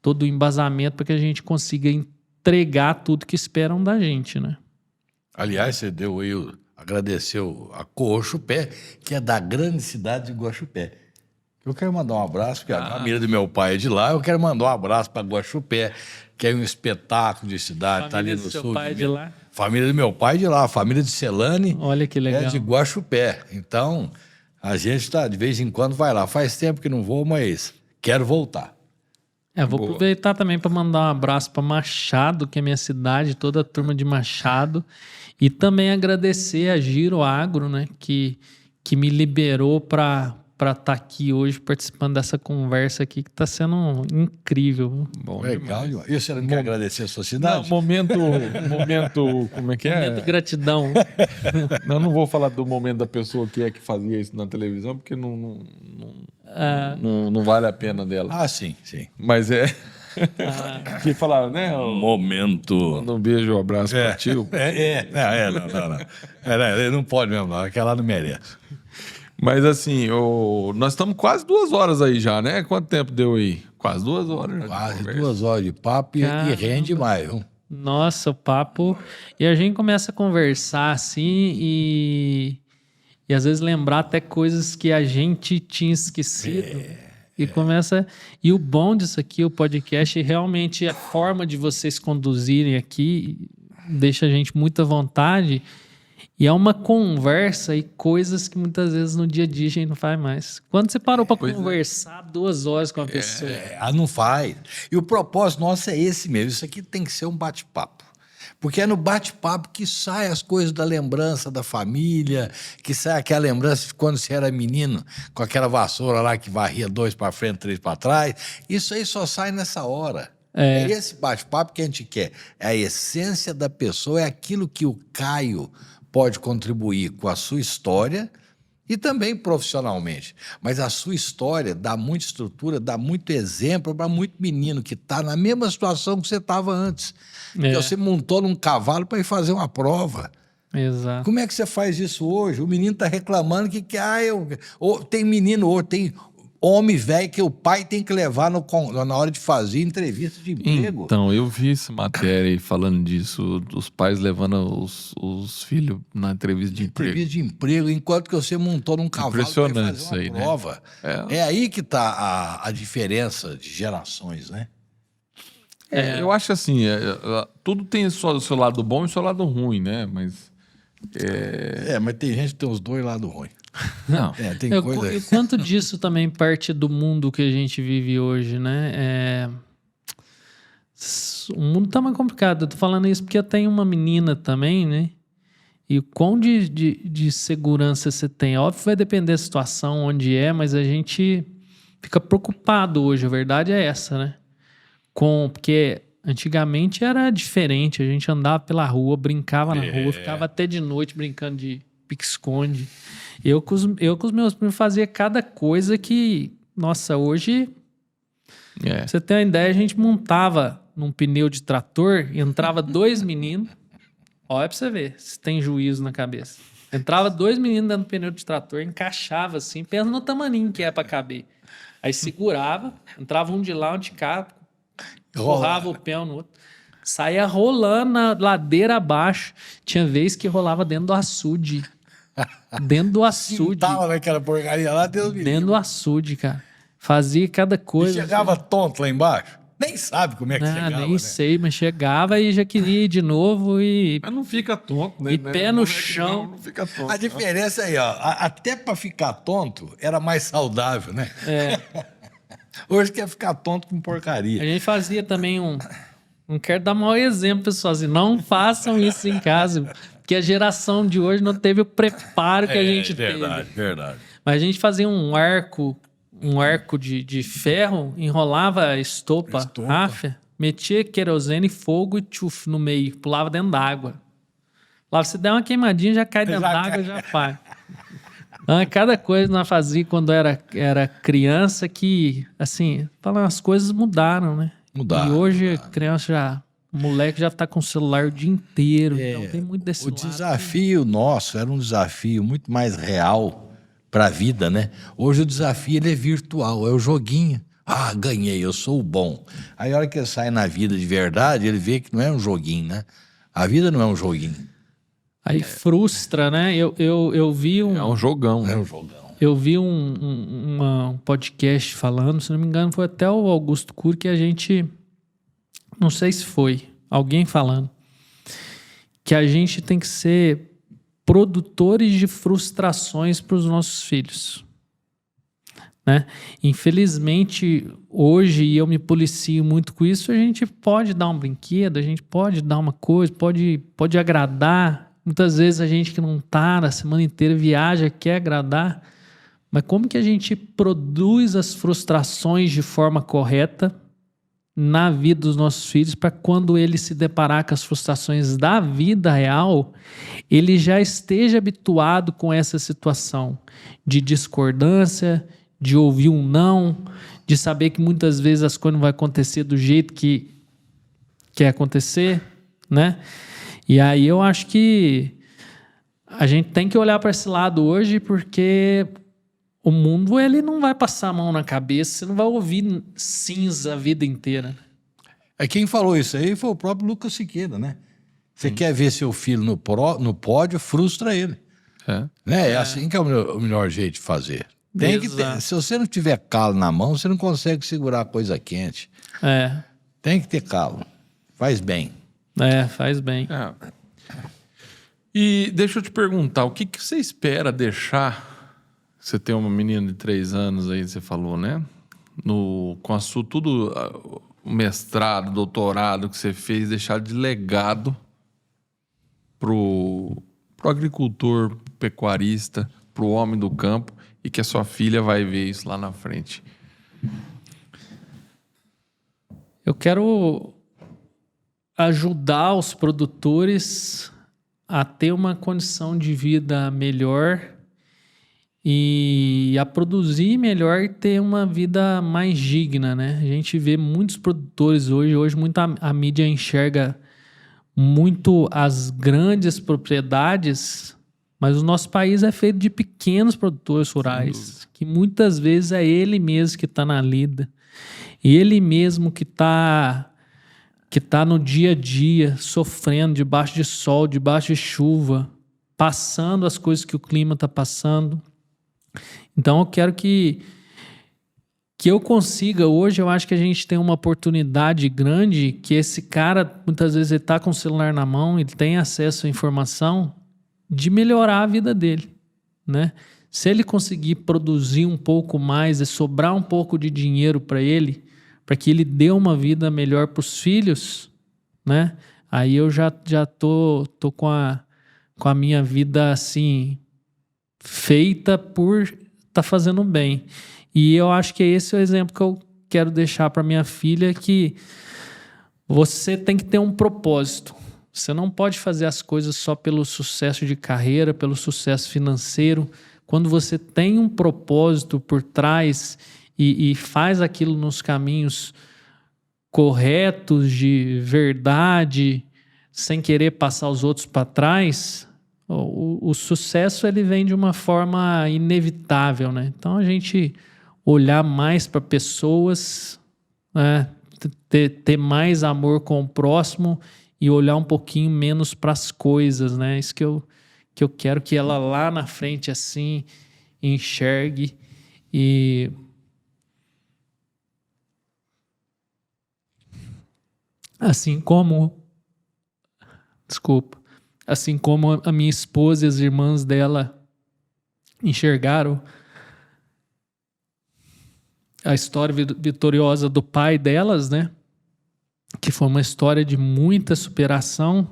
todo o embasamento, para que a gente consiga entregar tudo que esperam da gente, né? Aliás, você deu aí, agradeceu a Cochupé, que é da grande cidade de Guaxupé. Eu quero mandar um abraço, porque a família do meu pai é de lá. Eu quero mandar um abraço para Guaxupé, que é um espetáculo de cidade, está ali no sul. Seu pai é de lá? Família do meu pai é de lá, a família de Celane. Olha que legal. É de Guaxupé. Então, a gente de vez em quando vai lá. Faz tempo que não vou, mas quero voltar. Vou aproveitar também para mandar um abraço para Machado, que é minha cidade, toda a turma de Machado. E também agradecer a Giro Agro, né, que me liberou para estar aqui hoje participando dessa conversa aqui, que está sendo incrível. Bom, legal. E você não quer agradecer a sua cidade? Não, momento, como é que é? Momento gratidão. Não vou falar do momento da pessoa que fazia isso na televisão, porque não vale a pena dela. Ah, sim. Mas que falaram, né? Momento. Manda um beijo, um abraço para tio. Não. Não pode mesmo, não. Aquela não merece. Mas assim, nós estamos quase 2 horas aí já, né? Quanto tempo deu aí? Quase 2 horas. Quase 2 horas de papo e rende mais, viu? Nossa, o papo... E a gente começa a conversar assim e às vezes lembrar até coisas que a gente tinha esquecido. Começa... E o bom disso aqui, o podcast, realmente a forma de vocês conduzirem aqui deixa a gente muito à vontade. E é uma conversa e coisas que muitas vezes no dia a dia a gente não faz mais. Quando você parou para conversar 2 horas com a pessoa? Não faz. E o propósito nosso é esse mesmo. Isso aqui tem que ser um bate-papo. Porque é no bate-papo que saem as coisas da lembrança da família, que sai aquela lembrança de quando você era menino, com aquela vassoura lá que varria 2 para frente, 3 para trás. Isso aí só sai nessa hora. É esse bate-papo que a gente quer. É a essência da pessoa, é aquilo que o Caio pode contribuir com a sua história e também profissionalmente. Mas a sua história dá muita estrutura, dá muito exemplo para muito menino que está na mesma situação que você estava antes. Porque você montou num cavalo para ir fazer uma prova. Exato. Como é que você faz isso hoje? O menino está reclamando que tem menino hoje, tem homem velho que o pai tem que levar na hora de fazer entrevista de emprego. Então, eu vi essa matéria aí falando disso, os pais levando os filhos na entrevista de emprego. Entrevista de emprego, enquanto que você montou num cavalo para Impressionante fazer isso uma aí, prova. né? É aí que está a diferença de gerações, né? Eu acho assim, tudo tem o seu lado bom e o seu lado ruim, né? Mas... Mas tem gente que tem os dois lados ruins. Não. Tem coisa... E o quanto disso também parte do mundo que a gente vive hoje, né? O mundo tá mais complicado. Eu tô falando isso porque eu tenho uma menina também, né? E o quão de segurança você tem. Óbvio que vai depender da situação, onde é, mas a gente fica preocupado hoje. A verdade é essa, né? Porque antigamente era diferente. A gente andava pela rua, brincava na rua, ficava até de noite brincando de pique-esconde. Eu com os meus primos fazia cada coisa que... Nossa, hoje... Pra você ter uma ideia, a gente montava num pneu de trator, entrava 2 meninos. Olha pra você ver se tem juízo na cabeça. Entrava 2 meninos dentro do pneu de trator, encaixava assim, pensa no tamaninho que é pra caber. Aí segurava, entrava um de lá, um de cá, forrava o pé um no outro. Saía rolando na ladeira abaixo. Tinha vez que rolava dentro do açude. Dentro do açude. Tava naquela porcaria lá, Deus me livre. Dentro do açude, cara. Fazia cada coisa. E chegava tonto lá embaixo? Nem sabe como é que chegava, nem né? sei, mas chegava e já queria ir de novo e... Mas não fica tonto, né? E pé no chão. Não fica tonto. A diferença aí, ó, até pra ficar tonto, era mais saudável, né? Hoje quer ficar tonto com porcaria. A gente fazia também Não quero dar mau exemplo, pessoal, assim, não façam isso em casa, porque a geração de hoje não teve o preparo que a gente teve. Verdade. Mas a gente fazia um arco de ferro, enrolava a estopa. Ráfia, metia querosene, fogo e tchuf no meio, pulava dentro d'água. Lá você der uma queimadinha, já cai dentro d'água, já faz. Então, cada coisa nós fazia quando era criança que, assim, as coisas mudaram, né? Mudaram. E hoje a criança o moleque já tá com o celular o dia inteiro, então tem muito desse O lado. desafio nosso era um desafio muito mais real para a vida, né? Hoje o desafio ele é virtual, é o joguinho. Ah, ganhei, eu sou o bom. Aí a hora que ele sai na vida de verdade, ele vê que não é um joguinho, né? A vida não é um joguinho. Aí frustra, né? Eu vi É um jogão, né? É um jogão. Eu vi um podcast falando, se não me engano, foi até o Augusto Cury que a gente... Não sei se foi alguém falando. Que a gente tem que ser produtores de frustrações para os nossos filhos. Né? Infelizmente, hoje, e eu me policio muito com isso, a gente pode dar um brinquedo, a gente pode dar uma coisa, pode agradar. Muitas vezes a gente que não está na semana inteira viaja, quer agradar. Mas como que a gente produz as frustrações de forma correta na vida dos nossos filhos para quando ele se deparar com as frustrações da vida real, ele já esteja habituado com essa situação de discordância, de ouvir um não, de saber que muitas vezes as coisas não vão acontecer do jeito que quer acontecer, né? E aí eu acho que a gente tem que olhar para esse lado hoje porque o mundo ele não vai passar a mão na cabeça, você não vai ouvir cinza a vida inteira. Quem falou isso aí foi o próprio Lucas Siqueira, né? Você quer ver seu filho no pódio, frustra ele. Né? É assim que é o melhor jeito de fazer. Tem que ter, se você não tiver calo na mão, você não consegue segurar coisa quente. Tem que ter calo. Faz bem. Faz bem. E deixa eu te perguntar, o que você espera deixar... Você tem uma menina de 3 anos aí, você falou, né? Com a sua, tudo, o mestrado, doutorado que você fez, deixar de legado pro agricultor, pecuarista, pro homem do campo, e que a sua filha vai ver isso lá na frente. Eu quero ajudar os produtores a ter uma condição de vida melhor e a produzir melhor e ter uma vida mais digna, né? A gente vê muitos produtores hoje a mídia enxerga muito as grandes propriedades, mas o nosso país é feito de pequenos produtores rurais, que muitas vezes é ele mesmo que está na lida, e ele mesmo que está no dia a dia, sofrendo debaixo de sol, debaixo de chuva, passando as coisas que o clima está passando. Então eu quero que eu consiga, hoje eu acho que a gente tem uma oportunidade grande, que esse cara, muitas vezes ele está com o celular na mão, ele tem acesso à informação, de melhorar a vida dele, né? Se ele conseguir produzir um pouco mais e sobrar um pouco de dinheiro para ele, para que ele dê uma vida melhor para os filhos, né? Aí eu já tô com a minha vida assim feita por estar fazendo bem. E eu acho que esse é o exemplo que eu quero deixar para minha filha, que você tem que ter um propósito. Você não pode fazer as coisas só pelo sucesso de carreira, pelo sucesso financeiro. Quando você tem um propósito por trás e faz aquilo nos caminhos corretos, de verdade, sem querer passar os outros para trás, o sucesso ele vem de uma forma inevitável, né? Então a gente olhar mais para pessoas, né? ter mais amor com o próximo e olhar um pouquinho menos para as coisas, né? Isso que eu quero que ela lá na frente assim enxergue. E assim como a minha esposa e as irmãs dela enxergaram a história vitoriosa do pai delas, né? Que foi uma história de muita superação.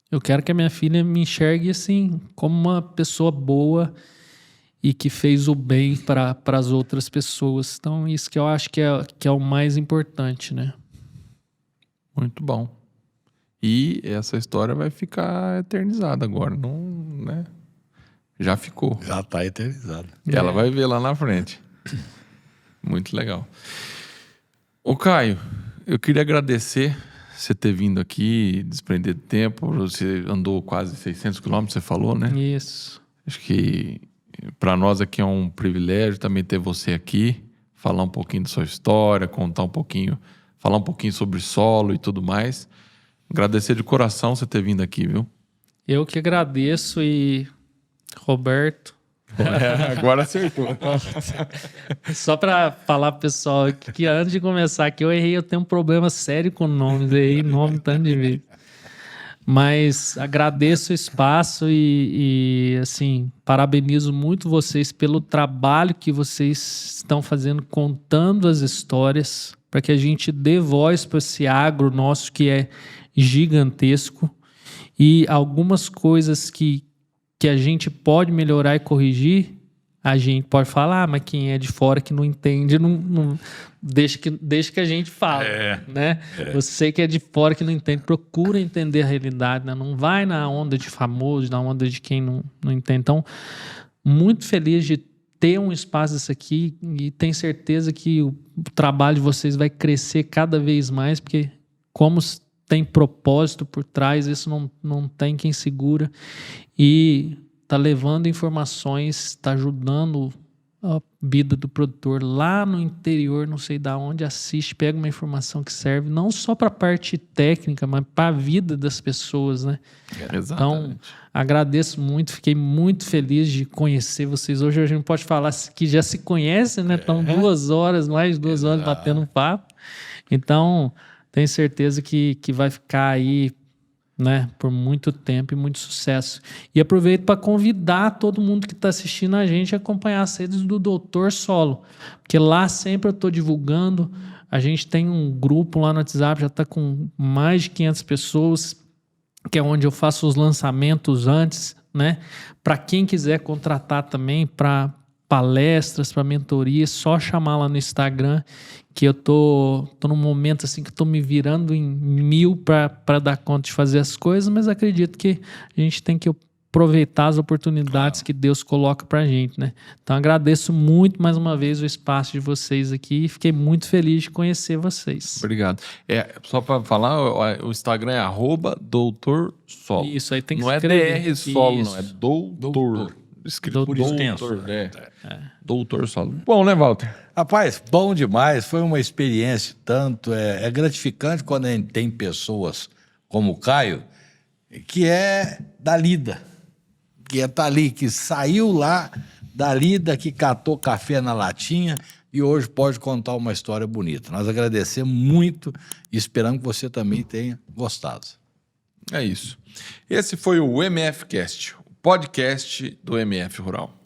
Eu quero que a minha filha me enxergue assim, como uma pessoa boa e que fez o bem para as outras pessoas. Então, isso que eu acho que é o mais importante, né? Muito bom. E essa história vai ficar eternizada agora, não, né? Já ficou. Já está eternizado. Ela vai ver lá na frente. Muito legal. Ô Caio, eu queria agradecer você ter vindo aqui, desprender de tempo. Você andou quase 600 quilômetros, você falou, né? Isso. Acho que para nós aqui é um privilégio também ter você aqui, falar um pouquinho da sua história, contar um pouquinho, falar um pouquinho sobre solo e tudo mais. Agradecer de coração você ter vindo aqui, viu? Eu que agradeço. E Roberto, agora acertou. só para falar pro pessoal que antes de começar aqui eu tenho um problema sério com nomes, errei nome tanto de vez. Mas agradeço o espaço e assim, parabenizo muito vocês pelo trabalho que vocês estão fazendo, contando as histórias, para que a gente dê voz para esse agro nosso que é gigantesco, e algumas coisas que a gente pode melhorar e corrigir, a gente pode falar, mas quem é de fora que não entende, não deixa que a gente fala, né? Você que é de fora que não entende, procura entender a realidade, né? Não vai na onda de famoso, na onda de quem não entende. Então, muito feliz de ter um espaço desse aqui e tenho certeza que o trabalho de vocês vai crescer cada vez mais, porque como tem propósito por trás, isso não tem quem segura, e tá levando informações, está ajudando a vida do produtor lá no interior, não sei de onde, assiste, pega uma informação que serve não só para a parte técnica, mas para a vida das pessoas, né? Exatamente. Então, agradeço muito, fiquei muito feliz de conhecer vocês. Hoje a gente pode falar que já se conhece, né? Estão mais de 2 horas batendo um papo. Então, tenho certeza que vai ficar aí, né, por muito tempo e muito sucesso. E aproveito para convidar todo mundo que está assistindo a gente a acompanhar as redes do Doutor Solo, porque lá sempre eu estou divulgando. A gente tem um grupo lá no WhatsApp, já está com mais de 500 pessoas, que é onde eu faço os lançamentos antes, né? Para quem quiser contratar também para palestras, para mentoria, só chamar lá no Instagram, que eu tô num momento assim que eu tô me virando em 1000 para dar conta de fazer as coisas, mas acredito que a gente tem que aproveitar as oportunidades que Deus coloca pra gente, né? Então agradeço muito mais uma vez o espaço de vocês aqui e fiquei muito feliz de conhecer vocês. Obrigado. Só para falar, o Instagram é @Doutor Solo. Isso, aí tem que não escrever. é DR Solo, Isso. não, é Doutor. Escrito por Doutor. extenso. Doutor Solo. Bom, né, Walter? Rapaz, bom demais. Foi uma experiência tanto. É gratificante quando a gente tem pessoas como o Caio, que é da lida, que tá ali, que saiu lá da lida, que catou café na latinha e hoje pode contar uma história bonita. Nós agradecemos muito e esperamos que você também tenha gostado. É isso. Esse foi o MF Cast, o podcast do MF Rural.